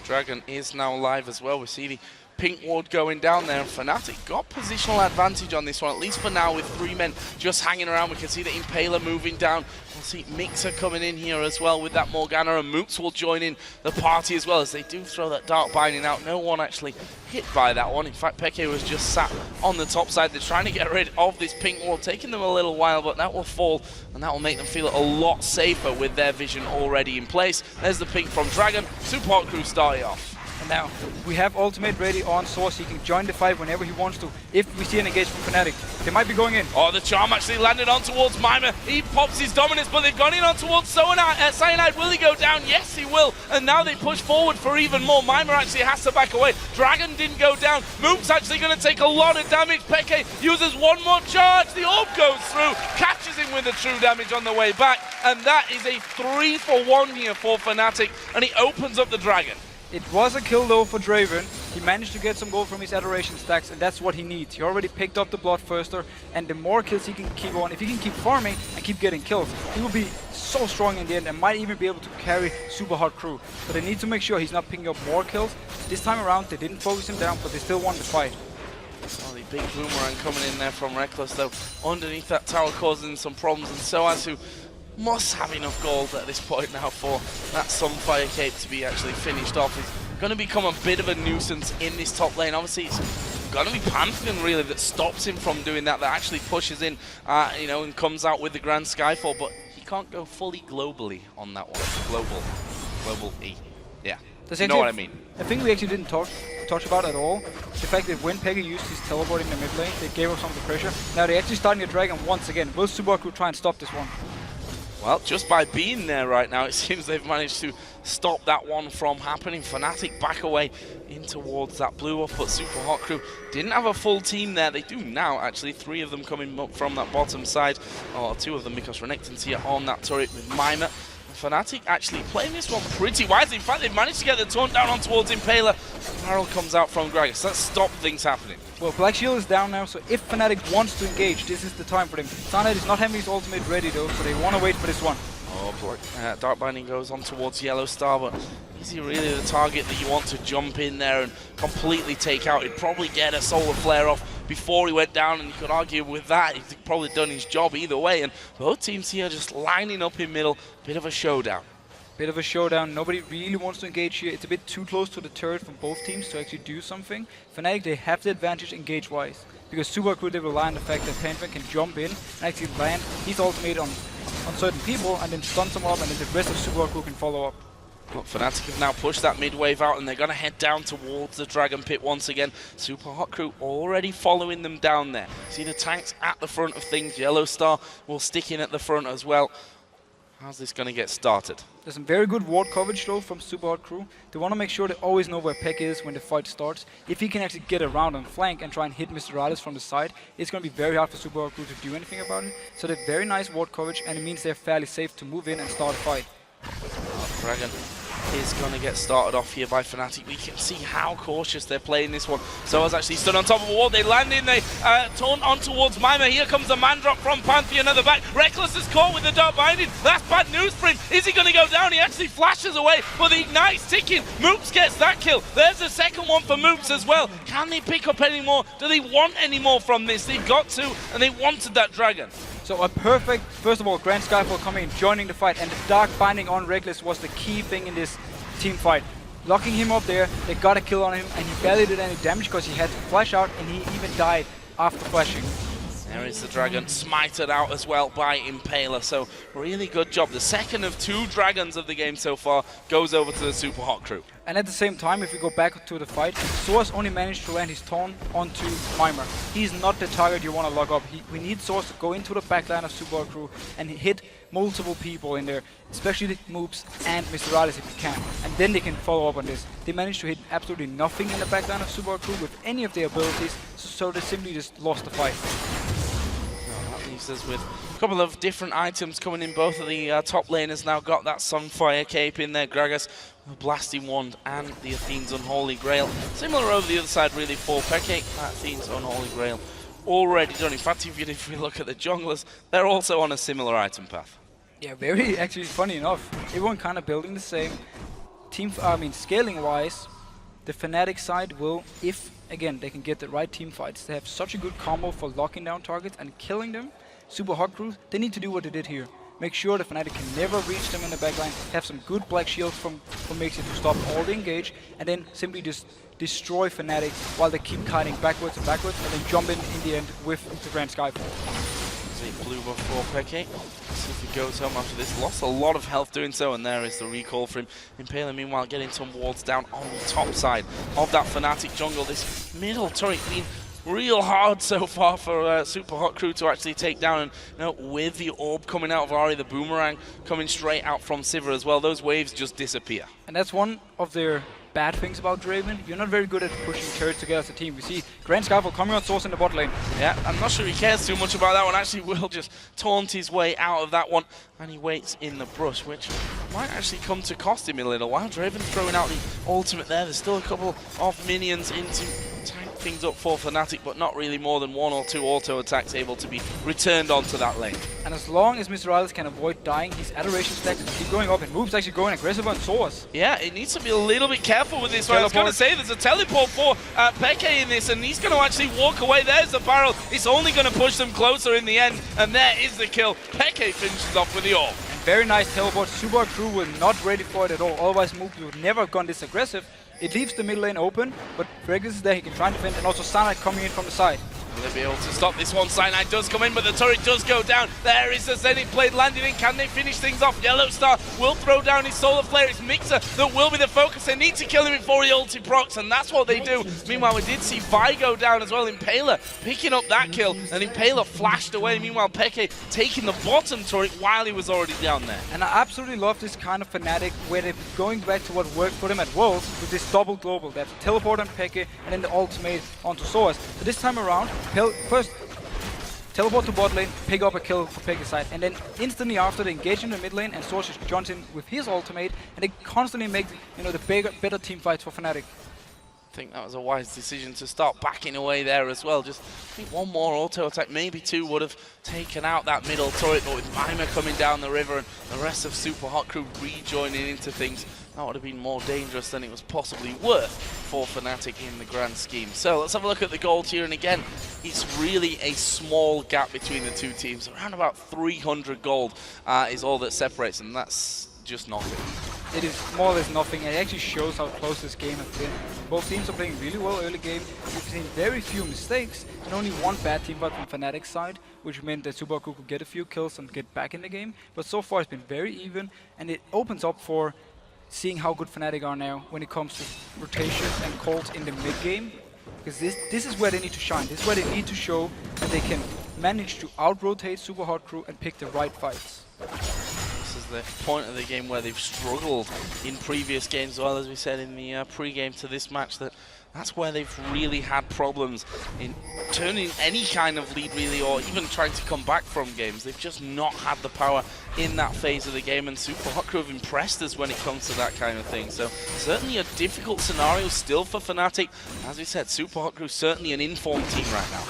Speaker 4: Dragon is now live as well. We see the pink ward going down there, and Fnatic got positional advantage on this one, at least for now, with 3 men just hanging around. We can see the Impaler moving down. We'll see Mixer coming in here as well with that Morgana, and Moops will join in the party as well, as they do throw that Dark Binding out. No one actually hit by that one. In fact, Peke was just sat on the top side. They're trying to get rid of this pink ward, taking them a little while, but that will fall, and that will make them feel a lot safer with their vision already in place. There's the pink from Dragon. Super Hot Crew starting off.
Speaker 5: And now we have ultimate ready on Source. He can join the fight whenever he wants to. If we see an engage from Fnatic, they might be going in.
Speaker 4: Oh, the charm actually landed on towards Mima. He pops his dominance, but they've gone in on towards Cyanide. Will he go down? Yes, he will. And now they push forward for even more. Mima actually has to back away. Dragon didn't go down. Moop's actually going to take a lot of damage. Peke uses one more charge. The orb goes through, catches him with the true damage on the way back. And that is a 3-for-1 here for Fnatic. And he opens up the Dragon.
Speaker 5: It was a kill though for Draven. He managed to get some gold from his Adoration stacks, and that's what he needs. He already picked up the Bloodthirster, and the more kills he can keep on, if he can keep farming and keep getting kills, he will be so strong in the end and might even be able to carry Super Hot Crew. But they need to make sure he's not picking up more kills. This time around, they didn't focus him down, but they still won the fight.
Speaker 4: Oh, the big boomerang coming in there from Reckless, though, underneath that tower causing some problems, and Soaz, who must have enough gold at this point now for that Sunfire Cape to be actually finished off. He's going to become a bit of a nuisance in this top lane. Obviously, it's going to be Pantheon really that stops him from doing that, that actually pushes in, you know, and comes out with the Grand Skyfall, but he can't go fully globally on that one. Global E. Yeah, you know what I mean.
Speaker 5: I think we actually didn't touch about at all the fact that when Peggy used his teleport in the mid lane, they gave up some of the pressure. Now they're actually starting a Dragon once again. Will Subaru try and stop this one?
Speaker 4: Well, just by being there right now, it seems they've managed to stop that one from happening. Fnatic back away in towards that blue buff, but Super Hot Crew didn't have a full team there. They do now, actually. 3 of them coming up from that bottom side, or 2 of them because Renekton's here on that turret with Mima. Fnatic actually playing this one pretty wisely. In fact, they've managed to get the taunt down on towards Impaler. Barrel comes out from Gragas. That stopped things happening.
Speaker 5: Well, Black Shield is down now, so if Fnatic wants to engage, this is the time for them. Cyanide is not having his ultimate ready though, so they want to wait for this one.
Speaker 4: Oh boy, Dark Binding goes on towards Yellow Star, but is he really the target that you want to jump in there and completely take out? He'd probably get a Solar Flare off before he went down, and you could argue with that, he's probably done his job either way, and both teams here just lining up in middle, bit of a showdown.
Speaker 5: Bit of a showdown. Nobody really wants to engage here. It's a bit too close to the turret from both teams to actually do something. Fnatic, they have the advantage engage-wise, because Super Crew, they rely on the fact that Pantheon can jump in and actually land his ultimate on certain people and then stun them up, and then the rest of Super Crew can follow up.
Speaker 4: Look, Fnatic have now pushed that mid wave out, and they're going to head down towards the Dragon Pit once again. Super Hot Crew already following them down there. See the tanks at the front of things. Yellow Star will stick in at the front as well. How's this going to get started?
Speaker 5: There's some very good ward coverage though from Super Hot Crew. They want to make sure they always know where Peck is when the fight starts. If he can actually get around on flank and try and hit Mr. Alice from the side, it's going to be very hard for Super Hot Crew to do anything about it. So they're very nice ward coverage, and it means they're fairly safe to move in and start a fight.
Speaker 4: Dragon is going to get started off here by Fnatic. We can see how cautious they're playing this one. So I was actually stood on top of a wall. They land in, they taunt on towards Mima. Here comes the man drop from Pantheon at the back. Reckless is caught with the Dark Binding. That's bad news for him. Is he going to go down? He actually flashes away, but the Ignite's ticking. Moops gets that kill. There's a second one for Moops as well. Can they pick up any more? Do they want any more from this? They've got to, and they wanted that Dragon.
Speaker 5: So a perfect, first of all, Grand Skyfall coming in, joining the fight, and the Dark Binding on Reckless was the key thing in this team fight. Locking him up there, they got a kill on him, and he barely did any damage because he had to flash out, and he even died after flashing.
Speaker 4: There is the Dragon, smited out as well by Impaler, so really good job. The second of 2 Dragons of the game so far goes over to the Super Hot Crew.
Speaker 5: And at the same time, if we go back to the fight, Source only managed to land his taunt onto Mima. He's not the target you want to lock up. We need Source to go into the backline of Super Hot Crew and hit multiple people in there, especially the Moops and Mr. Alice if he can. And then they can follow up on this. They managed to hit absolutely nothing in the backline of Super Hot Crew with any of their abilities, so they simply just lost the fight.
Speaker 4: That leaves us with a couple of different items coming in. Both of the top laners now got that Sunfire Cape in there. Gragas, the Blasting Wand, and the Athene's Unholy Grail. Similar over the other side really for Peke. Athene's Unholy Grail already done. In fact, even if we look at the junglers, they're also on a similar item path.
Speaker 5: Yeah, very actually funny enough. Everyone kind of building the same. Scaling wise, the Fnatic side will, if again they can get the right team fights, they have such a good combo for locking down targets and killing them. Super Hot Crew, they need to do what they did here. Make sure the Fnatic can never reach them in the backline, have some good black shields from Mixie to stop all the engage, and then simply just destroy Fnatic while they keep kiting backwards and backwards, and then jump in the end with the Grand Skyfall.
Speaker 4: See blue buff for Peke. See if he goes home after this. Lost a lot of health doing so, and there is the recall for him. Impaler, meanwhile, getting some wards down on the top side of that Fnatic jungle. This middle turret being real hard so far for Super Hot Crew to actually take down, and you know, with the orb coming out of Ahri, the boomerang coming straight out from Sivir as well, those waves just disappear.
Speaker 5: And that's one of their bad things about Draven. You're not very good at pushing turrets together as a team. We see Grand Skyfall coming on source in the bot lane.
Speaker 4: Yeah, I'm not sure he cares too much about that one. Actually, will just taunt his way out of that one, and he waits in the brush, which might actually come to cost him a little while. Draven throwing out the ultimate there. There's still a couple of minions in to tank things up for Fnatic, but not really more than 1 or 2 auto attacks able to be returned onto that lane.
Speaker 5: And as long as Mr. Riles can avoid dying, his adoration stacks keep going up, and moves actually going aggressive on source.
Speaker 4: Yeah, it needs to be a little bit careful with this one. I was going to say there's a teleport for Peke in this, and he's going to actually walk away. There's the barrel. It's only going to push them closer in the end, and there is the kill. Peke finishes off with the orb.
Speaker 5: And very nice teleport. Super Crew were not ready for it at all. Otherwise, Mook would never have gone this aggressive. It leaves the mid lane open, but Fregus is there. He can try and defend, and also Cyanide coming in from the side.
Speaker 4: Will they be able to stop this one? Cyanide does come in, but the turret does go down. There is the Zenith Blade landing in. Can they finish things off? Yellow Star will throw down his Solar Flare. It's Mixer that will be the focus. They need to kill him before he ulti procs, and that's what they do. Meanwhile, we did see Vi go down as well. Impaler picking up that kill, and Impaler flashed away. Meanwhile, Peke taking the bottom turret while he was already down there.
Speaker 5: And I absolutely love this kind of Fnatic where they're going back to what worked for them at Worlds with this double global. They have the teleport on Peke and then the ultimate onto Soaz. So this time around, first teleport to bot lane, pick up a kill for Peke's side, and then instantly after they engage in the mid lane, and Soaz just jumps in with his ultimate, and they constantly make the better team fights for Fnatic.
Speaker 4: I think that was a wise decision to start backing away there as well. Just, I think one more auto attack, maybe 2, would have taken out that middle turret, but with Mimer coming down the river and the rest of Super Hot Crew rejoining into things, that would have been more dangerous than it was possibly worth for Fnatic in the grand scheme. So let's have a look at the gold here, and again, it's really a small gap between the two teams. Around about 300 gold is all that separates, and that's just nothing.
Speaker 5: It is more or less nothing, and it actually shows how close this game has been. Both teams are playing really well early game. We've seen very few mistakes, and only one bad team fight from Fnatic's side, which meant that Super Crew could get a few kills and get back in the game. But so far it's been very even, and it opens up for seeing how good Fnatic are now when it comes to rotations and calls in the mid game. Because this is where they need to shine. This is where they need to show that they can manage to out-rotate Super Hot Crew and pick the right fights.
Speaker 4: This is the point of the game where they've struggled in previous games, well, as we said in the pre-game to this match, that's where they've really had problems in turning any kind of lead, really, or even trying to come back from games. They've just not had the power in that phase of the game, and Super Hot Crew have impressed us when it comes to that kind of thing. So certainly a difficult scenario still for Fnatic. As we said, Super Hot Crew certainly an informed team right now.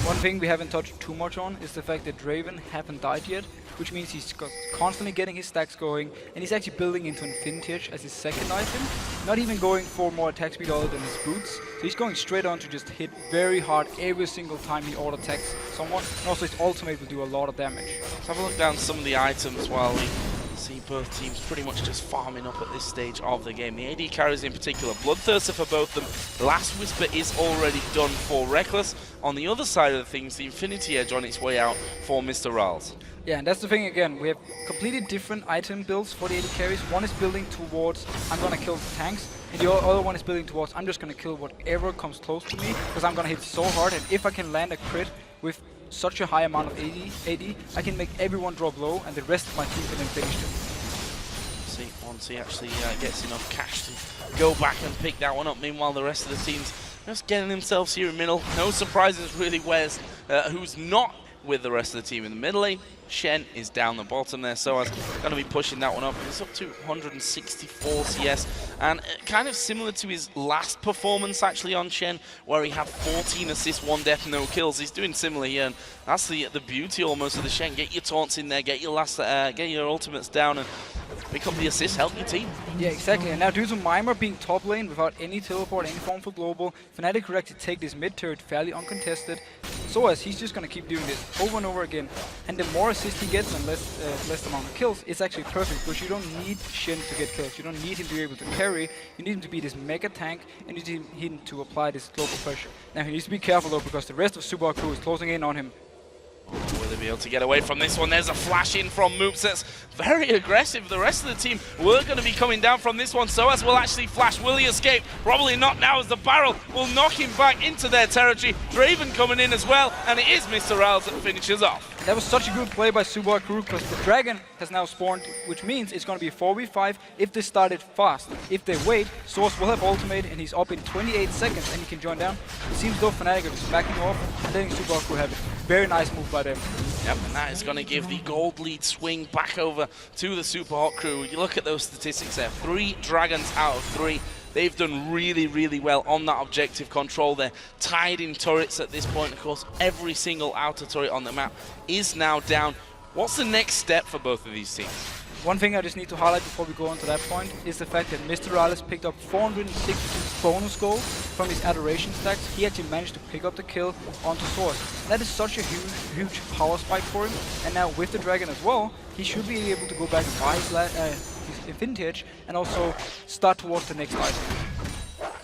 Speaker 5: One thing we haven't touched too much on is the fact that Draven haven't died yet, which means he's constantly getting his stacks going, and he's actually building into Infinity Edge as his second item, not even going for more attack speed other than his boots. So he's going straight on to just hit very hard every single time he auto-attacks someone, and also his ultimate will do a lot of damage.
Speaker 4: Let's have a look down some of the items while we see both teams pretty much just farming up at this stage of the game. The AD carries in particular, Bloodthirster for both of them. Last Whisper is already done for Reckless. On the other side of the things, the Infinity Edge on its way out for Mr. Riles.
Speaker 5: Yeah, and that's the thing again, we have completely different item builds for the AD carries. One is building towards, I'm gonna kill the tanks, and the other one is building towards, I'm just gonna kill whatever comes close to me, because I'm gonna hit so hard, and if I can land a crit with such a high amount of AD, I can make everyone drop low, and the rest of my team can then finish them.
Speaker 4: See, once he actually gets enough cash to go back and pick that one up. Meanwhile, the rest of the teams just getting themselves here in middle. No surprises really who's not with the rest of the team in the middle lane. Shen is down the bottom there, so I was going to be pushing that one up. He's up to 164 CS, and kind of similar to his last performance actually on Shen, where he had 14 assists, 1 death, no kills. He's doing similar here, and that's the beauty almost of the Shen. Get your taunts in there, get your ultimates down, and pick up the assist, help your team.
Speaker 5: Yeah, exactly. And now due to Mimer being top lane without any teleport, any form for global, Fnatic could actually take this mid turret fairly uncontested. So as he's just going to keep doing this over and over again, and the more assist he gets and less amount of kills, it's actually perfect, because you don't need Shen to get kills. You don't need him to be able to carry. You need him to be this mega tank, and you need him to apply this global pressure. Now he needs to be careful though, because the rest of Super Crew is closing in on him.
Speaker 4: With Will they be able to get away from this one? There's a flash in from Moops. That's very aggressive. The rest of the team were going to be coming down from this one. SOAS will actually flash. Will he escape? Probably not now, as the barrel will knock him back into their territory. Draven coming in as well, and it is Mr. Riles that finishes off.
Speaker 5: That was such a good play by Subar Crew, because the Dragon has now spawned, which means it's going to be a 4v5 if they started fast. If they wait, Source will have ultimate, and he's up in 28 seconds, and he can join down. It seems though Fnatic are just backing off and letting Subar Crew have it. Very nice move by them.
Speaker 4: Yep, and that is going to give the gold lead swing back over to the Super Hot Crew. You look at those statistics there, 3 Dragons out of 3. They've done really, really well on that objective control. They're tied in turrets at this point. Of course, every single outer turret on the map is now down. What's the next step for both of these teams?
Speaker 5: One thing I just need to highlight before we go on to that point is the fact that Mr. Riles picked up 462 bonus gold from his adoration stacks. He actually managed to pick up the kill onto Source. That is such a huge power spike for him. And now with the Dragon as well, he should be able to go back and buy his Infinity Edge and also start towards the next item.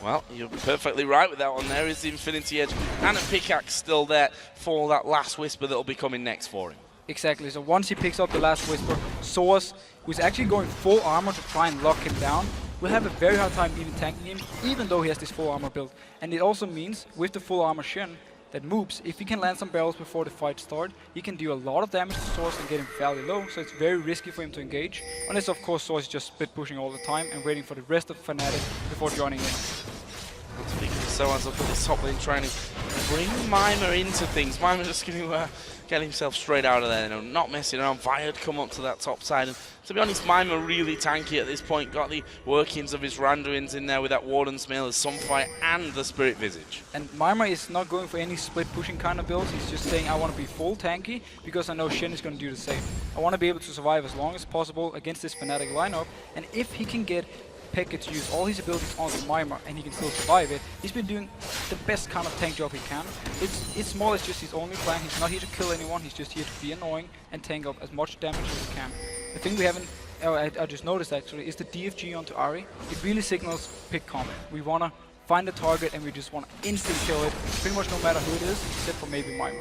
Speaker 4: Well, you're perfectly right with that one. There is the Infinity Edge and a pickaxe still there for that last Whisper that will be coming next for him.
Speaker 5: Exactly, so once he picks up the last Whisper, Source, who's actually going full armor to try and lock him down, will have a very hard time even tanking him, even though he has this full armor build. And it also means, with the full armor Shen, that Moops, if he can land some barrels before the fight starts, he can do a lot of damage to Source and get him fairly low, so it's very risky for him to engage. Unless, of course, Source is just split pushing all the time and waiting for the rest of Fnatic before joining in.
Speaker 4: Speaking of SOAS, up at this top lane trying to bring Mima into things. Mima just going to get himself straight out of there, you know, not messing around. Vired come up to that top side, and to be honest, Mima really tanky at this point. Got the workings of his Randuins in there with that Warden's Mail, the Sunfire, and the Spirit Visage.
Speaker 5: And Mima is not going for any split pushing kind of builds. He's just saying, I want to be full tanky because I know Shen is going to do the same. I want to be able to survive as long as possible against this Fnatic lineup, and if he can get Pekka to use all his abilities on the Mima and he can still survive it, he's been doing the best kind of tank job he can. It's more or less just his only plan. He's not here to kill anyone, he's just here to be annoying and tank up as much damage as he can. The thing we haven't, I just noticed actually, is the DFG onto Ahri. It really signals pick comp. We want to find a target and we just want to instant kill it, pretty much no matter who it is, except for maybe Mima.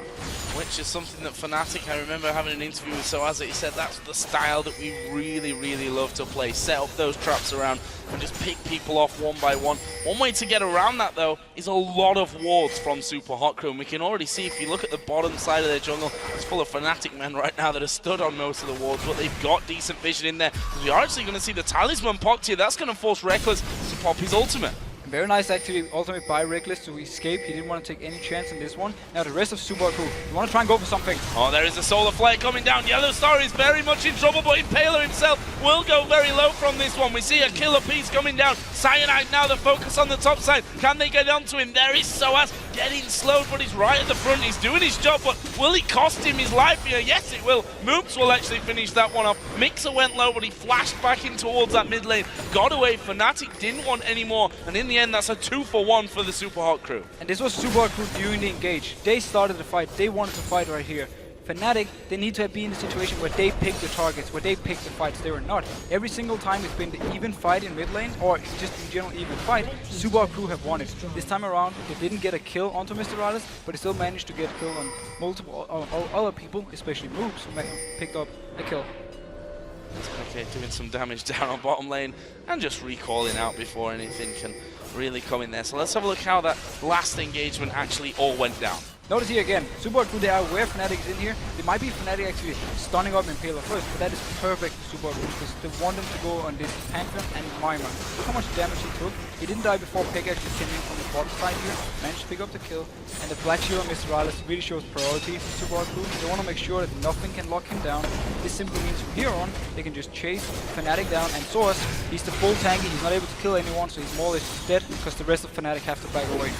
Speaker 4: Which is something that Fnatic, I remember having an interview with SOAS, he said that's the style that we really, really love to play. Set up those traps around and just pick people off one by one. One way to get around that though is a lot of wards from Super Hot Crew, and we can already see if you look at the bottom side of their jungle, it's full of Fnatic men right now that are stood on most of the wards, but they've got decent vision in there. We are actually going to see the Talisman popped here. That's going to force Reckless to pop his ultimate.
Speaker 5: Very nice actually, ultimate by Reckless to escape. He didn't want to take any chance in this one. Now the rest of Subar Crew, you want to try and go for something.
Speaker 4: Oh, there is a Solar Flare coming down. Yellow Star is very much in trouble, but Impaler himself will go very low from this one. We see a killer piece coming down. Cyanide now the focus on the top side. Can they get onto him? There is SOAS getting slowed, but he's right at the front. He's doing his job, but will it cost him his life here? Yes, it will. Moops will actually finish that one off. Mixer went low, but he flashed back in towards that mid lane. Got away. Fnatic didn't want any more, and in the end, that's a 2-for-1 for the Super Hot Crew.
Speaker 5: And this was Super Crew during the engage. They started the fight. They wanted to fight right here. Fnatic, they need to be in the situation where they pick the targets, where they pick the fights. They were not. Every single time it's been the even fight in mid lane, or just in general even fight, Subar Crew have won it. This time around, they didn't get a kill onto Mr. Riles, but they still managed to get a kill on multiple other people, especially Moops, who picked up a kill.
Speaker 4: Okay, doing some damage down on bottom lane, and just recalling out before anything can really come in there. So let's have a look how that last engagement actually all went down.
Speaker 5: Notice here again, Subar Crew, they are aware Fnatic is in here. It might be Fnatic actually stunning up Impaler first, but that is perfect for Subar Crew because they want them to go on this Pantheon and Mima. Look how much damage he took. He didn't die before Pekka actually came in from the bottom side here, managed to pick up the kill, and the Black Shield on Mr. Riles really shows priority for Subar Crew. They want to make sure that nothing can lock him down. This simply means from here on, they can just chase Fnatic down, and Source, he's the full tanky, he's not able to kill anyone, so he's more or less dead because the rest of Fnatic have to back away.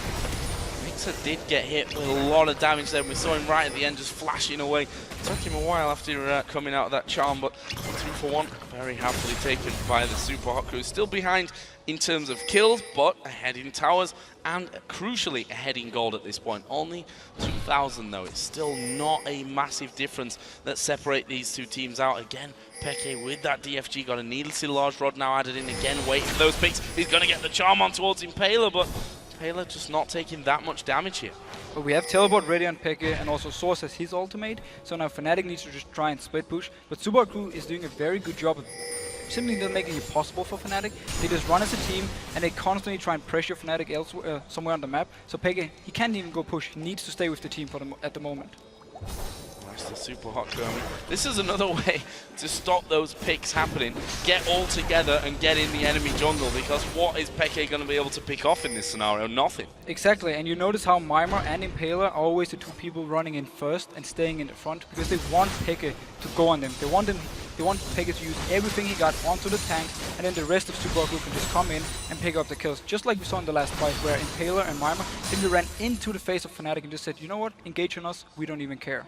Speaker 4: Mixer did get hit with a lot of damage there. We saw him right at the end just flashing away. It took him a while after coming out of that charm, but 2-for-1 very happily taken by the Super Hot Crew. Still behind in terms of kills, but ahead in towers and crucially ahead in gold at this point. Only 2,000 though. It's still not a massive difference that separate these two teams out. Again, Peke with that DFG got a needlessly large rod now added in again, waiting for those picks. He's going to get the charm on towards Impaler, but Impala just not taking that much damage here.
Speaker 5: But we have teleport ready on Peke, and also Source has his ultimate, so now Fnatic needs to just try and split push. But Super Crew is doing a very good job of simply not making it possible for Fnatic. They just run as a team, and they constantly try and pressure Fnatic elsewhere, somewhere on the map. So Peke, he can't even go push. He needs to stay with the team for at the moment.
Speaker 4: That's the super hot crew. I mean, this is another way to stop those picks happening. Get all together and get in the enemy jungle, because what is Peke going to be able to pick off in this scenario? Nothing.
Speaker 5: Exactly, and you notice how Mimir and Impala are always the two people running in first and staying in the front, because they want Peke to go on them. They want Peke to use everything he got onto the tanks, and then the rest of Super Crew can just come in and pick up the kills. Just like we saw in the last fight, where Impala and Mimir simply ran into the face of Fnatic and just said, you know what, engage on us, we don't even care.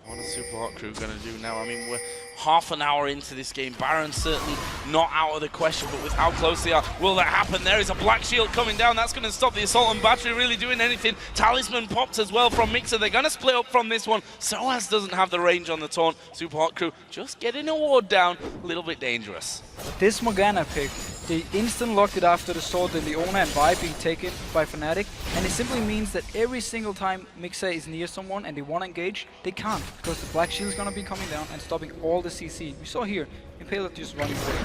Speaker 4: What is Super Hot Crew going to do now? I mean, we're half an hour into this game. Baron's certainly not out of the question, but with how close they are, will that happen? There is a Black Shield coming down. That's going to stop the Assault and Battery really doing anything. Talisman popped as well from Mixer. They're going to split up from this one. Soaz doesn't have the range on the taunt. Super Hot Crew just getting a ward down. A little bit dangerous.
Speaker 5: This Morgana pick, they instant locked it after the sword, the Leona and Vi being taken by Fnatic, and it simply means that every single time Mixer is near someone and they want to engage, they can't, because the Black Shield is going to be coming down and stopping all the CC. We saw here, Impala just running away.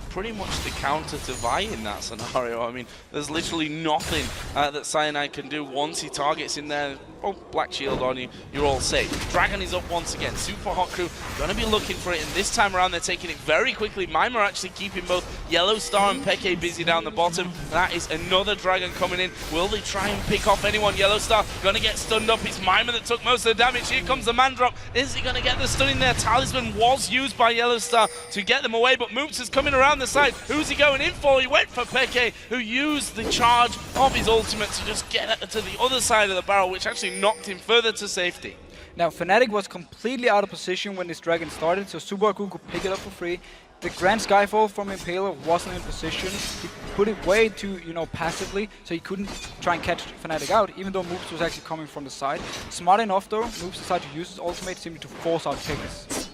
Speaker 4: Pretty much the counter to Vi in that scenario. I mean, there's literally nothing that Cyanide can do once he targets in there. Oh, Black Shield on you, you're all safe. Dragon is up once again. Super Hot Crew gonna be looking for it, and this time around they're taking it very quickly. Mimir actually keeping both Yellow Star and Peke busy down the bottom. That is another Dragon coming in. Will they try and pick off anyone? Yellow Star gonna get stunned up. It's Mimir that took most of the damage. Here comes the man drop. Is he gonna get the stun in there? Talisman was used by Yellow Star to get them away, but Moops is coming around the side. Who's he going in for? He went for Peke, who used the charge of his ultimate to just get to the other side of the barrel, which actually knocked him further to safety.
Speaker 5: Now, Fnatic was completely out of position when this Dragon started, so Super Crew could pick it up for free. The Grand Skyfall from Impala wasn't in position. He put it way too, passively, so he couldn't try and catch Fnatic out, even though Moops was actually coming from the side. Smart enough though, Moops decided to use his ultimate simply to force out Pegas.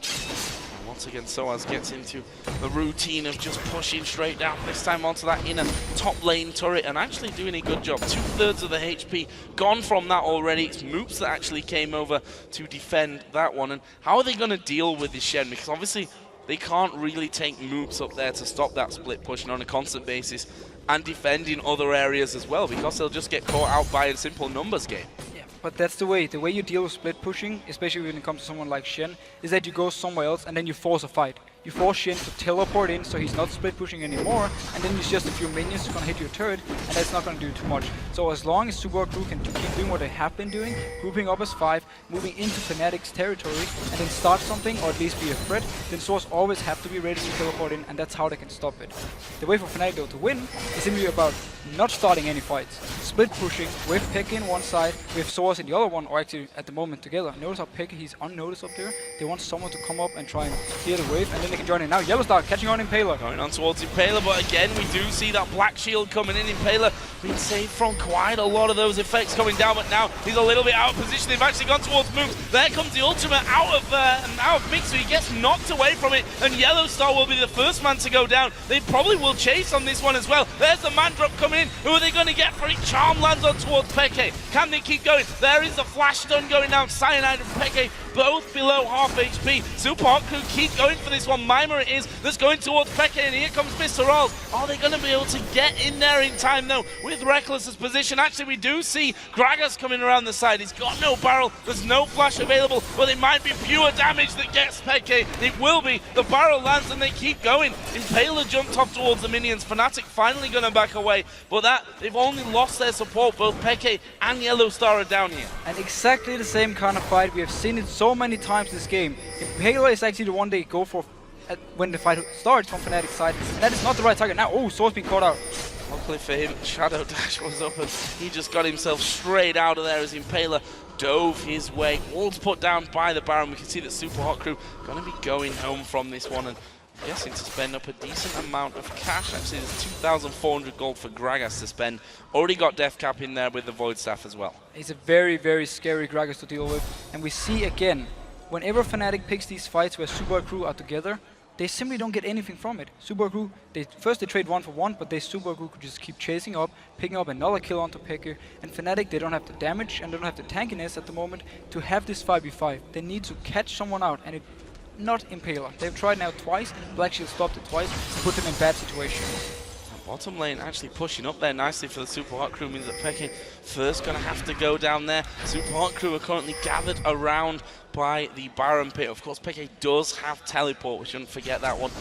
Speaker 4: Once again, Soaz gets into the routine of just pushing straight down, this time onto that inner top lane turret, and actually doing a good job. 2/3 of the HP gone from that already. It's Moops that actually came over to defend that one. And how are they going to deal with this Shen? Because obviously they can't really take Moops up there to stop that split pushing on a constant basis and defend in other areas as well, because they'll just get caught out by a simple numbers game.
Speaker 5: But that's the way you deal with split pushing, especially when it comes to someone like Shen, is that you go somewhere else and then you force a fight. You force Shen to teleport in, so he's not split pushing anymore, and then it's just a few minions who's gonna hit your turret, and that's not gonna do too much. So as long as Super Crew can keep doing what they have been doing, grouping up as 5, moving into Fnatic's territory, and then start something, or at least be a threat, then Source always have to be ready to teleport in, and that's how they can stop it. The way for Fnatic though to win is simply about not starting any fights. Split pushing with Peke in one side, with Source in the other one, or actually at the moment together. Notice how Peke, he's unnoticed up there. They want someone to come up and try and clear the wave, and then they can join in. Now Yellow Star catching on Impala.
Speaker 4: Going on towards Impala, but again we do see that Black Shield coming in. Impala being saved from quite a lot of those effects coming down, but now he's a little bit out of position. They've actually gone towards Moops. There comes the ultimate out of Mixer. He gets knocked away from it, and Yellow Star will be the first man to go down. They probably will chase on this one as well. There's the man drop coming in. Who are they going to get for it? Charm lands on towards Peke. Can they keep going? There is the flash stun going down. Cyanide and Peke both below half HP. Super Hot Crew keep going for this one. Mimir it is that's going towards Peke, and here comes Mr. Rolls. Are they going to be able to get in there in time though with Reckless's position? Actually, we do see Gragas coming around the side. He's got no barrel. There's no flash available, but it might be pure damage that gets Peke. It will be. The barrel lands and they keep going. Impala jumped off towards the minions. Fnatic finally going to back away, but they've only lost their support. Both Peke and Yellow Star are down here.
Speaker 5: And exactly the same kind of fight. We have seen it so many times this game. Impala is actually the one they go for when the fight starts from Fnatic's side, and that is not the right target. Now, oh, Source being caught out.
Speaker 4: Luckily for him, Shadow Dash was up and he just got himself straight out of there as Impala dove his way. Walls put down by the Baron. We can see that Super Hot Crew going to be going home from this one, and I'm guessing to spend up a decent amount of cash. Actually, there's 2,400 gold for Gragas to spend. Already got Death Cap in there with the Void Staff as well.
Speaker 5: He's a very, very scary Gragas to deal with, and we see again, whenever Fnatic picks these fights where Super Crew are together, they simply don't get anything from it. Super Crew, first they trade 1 for 1, but Super Crew could just keep chasing up, picking up another kill onto Peke. And Fnatic, they don't have the damage and they don't have the tankiness at the moment to have this 5v5. They need to catch someone out, and not Impaler. They've tried now twice, Black Shield stopped it twice, and put them in bad situations.
Speaker 4: Bottom lane actually pushing up there nicely for the Super Hot Crew, means that Peke first going to have to go down there. Super Hot Crew are currently gathered around by the Baron pit. Of course, Peke does have teleport, we shouldn't forget that one.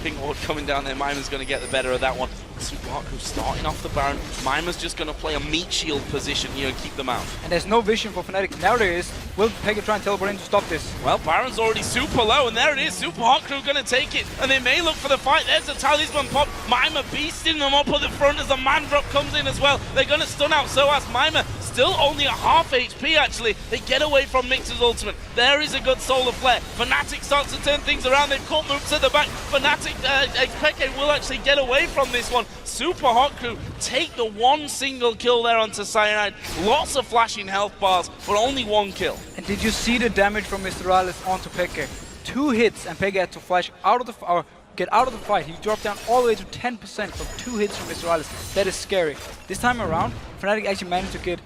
Speaker 4: Pink Ward coming down there, Mimer's going to get the better of that one. Super Hot Crew starting off the Baron. Mimer's just going to play a meat shield position here and keep them out.
Speaker 5: And there's no vision for Fnatic. Now there is. Will Peke try and teleport in to stop this?
Speaker 4: Well, Baron's already super low, and there it is. Super Hot Crew going to take it, and they may look for the fight. There's the talisman pop. Mimer beasting them up at the front as the man drop comes in as well. They're going to stun out so as Mimer. Still only at half HP, actually. They get away from Mixer's ultimate. There is a good solar flare. Fnatic starts to turn things around. They've caught moves at the back. Fnatic, Peke will actually get away from this one. Super Hot Crew take the one single kill there onto Cyanide. Lots of flashing health bars, but only one kill.
Speaker 5: And did you see the damage from Mr. Alice onto Peke? 2 hits, and Peke had to flash out of the get out of the fight. He dropped down all the way to 10% from 2 hits from Mr. Alice. That is scary. This time around, Fnatic actually managed to get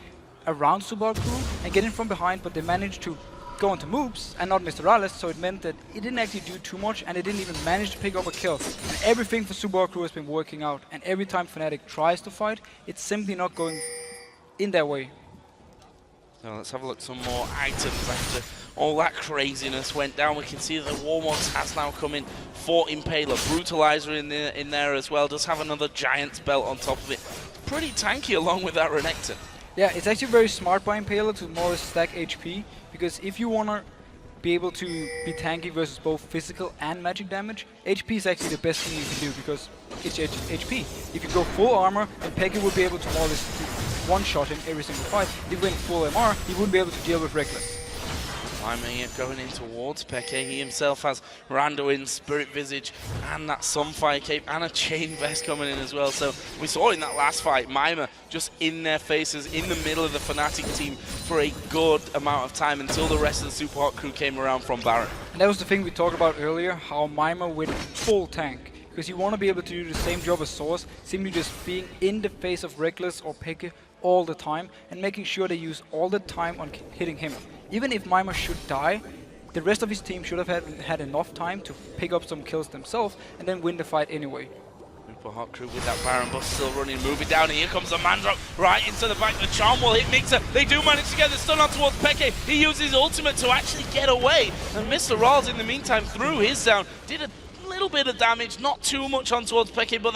Speaker 5: around Super Crew and get in from behind, but they managed to go into moves and not Mr. Alice, so it meant that it didn't actually do too much, and they didn't even manage to pick up a kill. And everything for Super Crew has been working out, and every time Fnatic tries to fight, it's simply not going in their way.
Speaker 4: So let's have a look at some more items after all that craziness went down. We can see that the Warmogs has now come in for Impaler. Brutalizer in there as well. Does have another Giant's belt on top of it. Pretty tanky along with that Renekton.
Speaker 5: Yeah, it's actually very smart by Impaler to more or less stack HP, because if you want to be able to be tanky versus both physical and magic damage, HP is actually the best thing you can do, because it's HP. If you go full armor, then Peke would be able to more or less one-shot him every single fight. If he went full MR, he wouldn't be able to deal with Reckless.
Speaker 4: Mimer here going in towards Peke. He himself has Rando in, Spirit Visage, and that Sunfire Cape, and a Chain Vest coming in as well. So we saw in that last fight, Mimer just in their faces, in the middle of the Fnatic team for a good amount of time until the rest of the Super Hot Crew came around from Baron.
Speaker 5: And that was the thing we talked about earlier, how Mimer went full tank. Because you want to be able to do the same job as Source, simply just being in the face of Reckless or Peke all the time, and making sure they use all the time on hitting him. Even if Mimer should die, the rest of his team should have had enough time to pick up some kills themselves and then win the fight anyway.
Speaker 4: Super Hot Crew with that Baron buff still running, moving down, and here comes the man drop right into the back. The charm will hit Mixer. They do manage to get the stun on towards Peke. He uses his ultimate to actually get away, and Mr. Rawls in the meantime threw his down, did a little bit of damage, not too much on towards Peke, but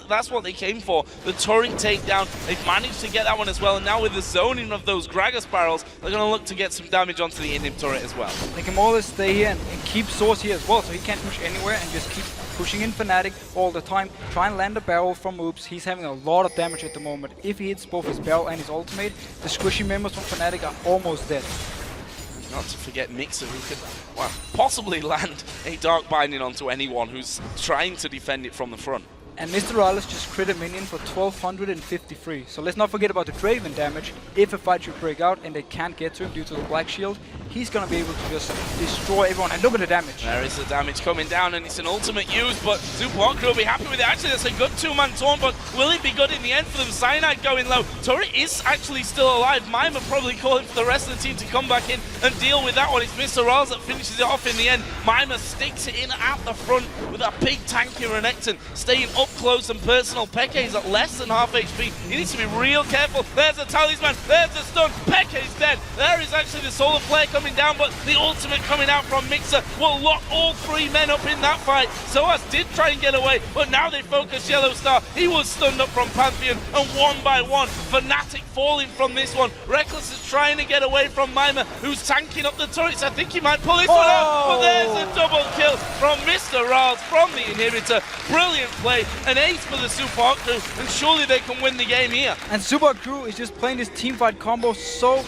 Speaker 4: that's what they came for. The turret takedown, they've managed to get that one as well, and now with the zoning of those Gragas barrels, they're going to look to get some damage onto the Inhib turret as well.
Speaker 5: They can more or less stay here and keep Source here as well, so he can't push anywhere and just keep pushing in Fnatic all the time. Try and land a barrel from oops. He's having a lot of damage at the moment. If he hits both his barrel and his ultimate, the squishy members from Fnatic are almost dead.
Speaker 4: Not to forget Mixer, who could, well, possibly land a Dark Binding onto anyone who's trying to defend it from the front.
Speaker 5: And Mr. Alice just crit a minion for 1253. So let's not forget about the Draven damage. If a fight should break out and they can't get to him due to the Black Shield, he's going to be able to just destroy everyone. And look at the damage.
Speaker 4: There is the damage coming down, and it's an ultimate use, but Super Hot Crew will be happy with it. Actually, that's a good 2-man taunt, but will it be good in the end for them? Cyanide going low. Turret is actually still alive. Mimer probably calling for the rest of the team to come back in and deal with that one. It's Mr. Rawls that finishes it off in the end. Mimer sticks it in at the front with a big tanky Renekton, staying up close and personal. Peke is at less than half HP. He needs to be real careful. There's a talisman. There's the stun. Peke is dead. There is actually the solar flare coming down, but the ultimate coming out from Mixer will lock all 3 men up in that fight. Soaz did try and get away, but now they focus Yellow Star. He was stunned up from Pantheon, and one by one, Fnatic falling from this one. Reckless is trying to get away from Mimer, who's tanking up the turrets. I think he might pull this one out, but there's a double kill from Mr. Rawls from the inhibitor. Brilliant play, an ace for the Super Hot Crew, and surely they can win the game here.
Speaker 5: And Super Crew is just playing this teamfight combo so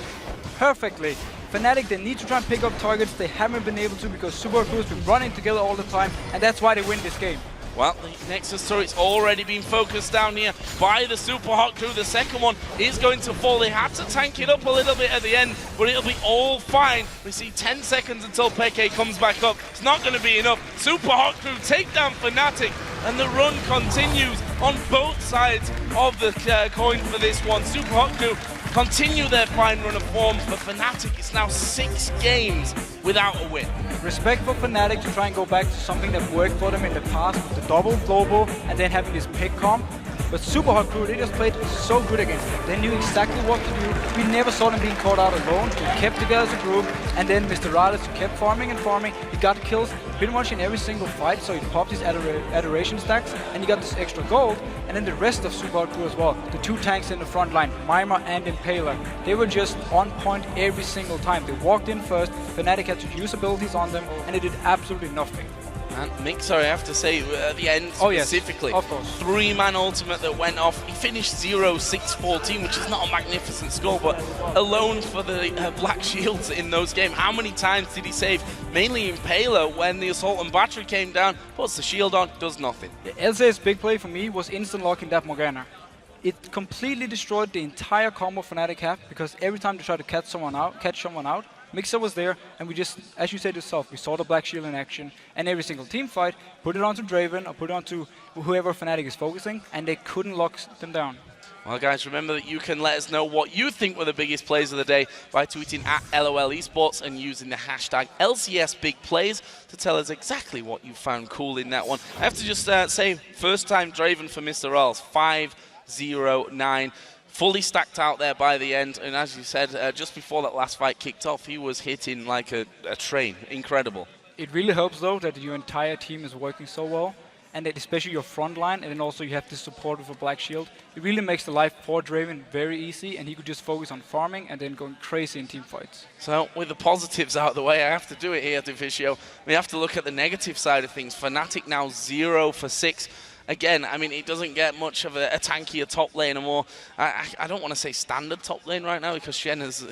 Speaker 5: perfectly. Fnatic, they need to try and pick up targets. They haven't been able to because Super Crew has been running together all the time, and that's why they win this game.
Speaker 4: Well, the Nexus turret's already been focused down here by the Super Hot Crew. The second one is going to fall. They had to tank it up a little bit at the end, but it'll be all fine. We see 10 seconds until Peke comes back up. It's not going to be enough. Super Hot Crew take down Fnatic, and the run continues on both sides of the coin for this one. Super Hot Crew continue their fine run of form. For Fnatic, it's now 6 games without a win.
Speaker 5: Respect for Fnatic to try and go back to something that worked for them in the past with the double global and then having this pick comp. But Super Hot Crew, they just played so good against them. They knew exactly what to do. We never saw them being caught out alone. They kept together as a group, and then Mr. Rales kept farming and farming. He got kills pretty much in every single fight, so he popped his adoration stacks, and he got this extra gold. And then the rest of Super Hot Crew as well. The 2 tanks in the front line, Mima and Impaler, they were just on point every single time. They walked in first, Fnatic had to use abilities on them, and they did absolutely nothing.
Speaker 4: And Mixer, I have to say, at the end specifically,
Speaker 5: yes, of course.
Speaker 4: 3-man ultimate that went off. He finished 0-6-14, which is not a magnificent score, but alone for the Black Shields in those games. How many times did he save? Mainly Impaler when the Assault and Battery came down, puts the shield on, does nothing.
Speaker 5: The LCS big play for me was instant locking that Morgana. It completely destroyed the entire combo Fnatic have, because every time they tried to catch someone out, Mixer was there, and we just, as you said yourself, we saw the Black Shield in action, and every single team fight, put it onto Draven or put it onto whoever Fnatic is focusing, and they couldn't lock them down.
Speaker 4: Well, guys, remember that you can let us know what you think were the biggest plays of the day by tweeting at LOL Esports and using the hashtag LCSBigPlays to tell us exactly what you found cool in that one. I have to just say, first time Draven for Mr. Rales, 5-0-9. Fully stacked out there by the end, and as you said, just before that last fight kicked off, he was hitting like a train. Incredible.
Speaker 5: It really helps, though, that your entire team is working so well, and that especially your front line, and then also you have the support with a Black Shield. It really makes the life for Draven very easy, and he could just focus on farming and then going crazy in team fights.
Speaker 4: So, with the positives out of the way, I have to do it here, Deficio. We have to look at the negative side of things. Fnatic now 0-for-6. Again, I mean, it doesn't get much of a tankier top lane, or more, I don't want to say standard top lane right now, because Shen has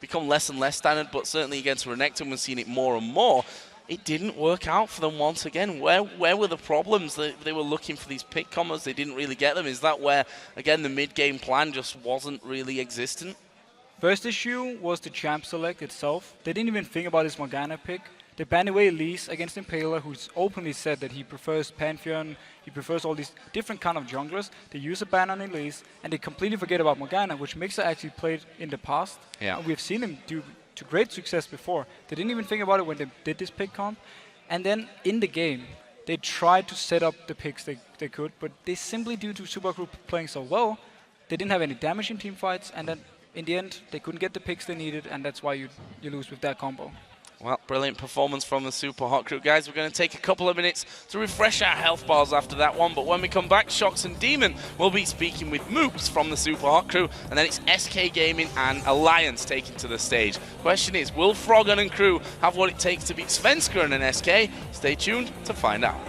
Speaker 4: become less and less standard, but certainly against Renekton we're seeing it more and more. It didn't work out for them once again. Where were the problems? They were looking for these pick combos, they didn't really get them. Is that where, again, the mid-game plan just wasn't really existent?
Speaker 5: First issue was the champ select itself. They didn't even think about his Morgana pick. They banned away Elise against Impaler, who's openly said that he prefers Pantheon, he prefers all these different kind of junglers. They use a ban on Elise, and they completely forget about Morgana, which Mixer actually played in the past.
Speaker 4: Yeah.
Speaker 5: And we've seen him do to great success before. They didn't even think about it when they did this pick comp. And then in the game, they tried to set up the picks they could, but they simply, due to Super Group playing so well, they didn't have any damage in team fights, and then in the end, they couldn't get the picks they needed, and that's why you lose with that combo.
Speaker 4: Well, brilliant performance from the Super Hot Crew. Guys, we're going to take a couple of minutes to refresh our health bars after that one, but when we come back, Shox and Demon will be speaking with Moops from the Super Hot Crew, and then it's SK Gaming and Alliance taking to the stage. Question is, will Froggen and crew have what it takes to beat Svenska and an SK? Stay tuned to find out.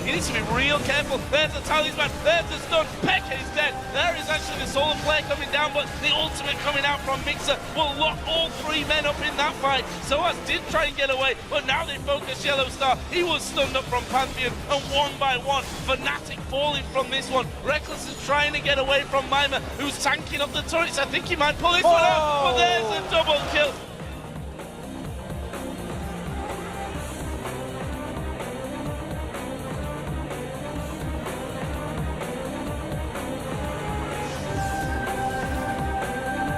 Speaker 4: You need to be real careful. There's the talisman, there's the stun. Peke is dead. There is actually the solar flare coming down, but the ultimate coming out from Mixer will lock all 3 men up in that fight. Soaz did try and get away, but now they focus Yellow Star. He was stunned up from Pantheon, and one by one, Fnatic falling from this one. Reckless is trying to get away from Mima, who's tanking up the turrets. I think he might pull this one out, but there's a double kill.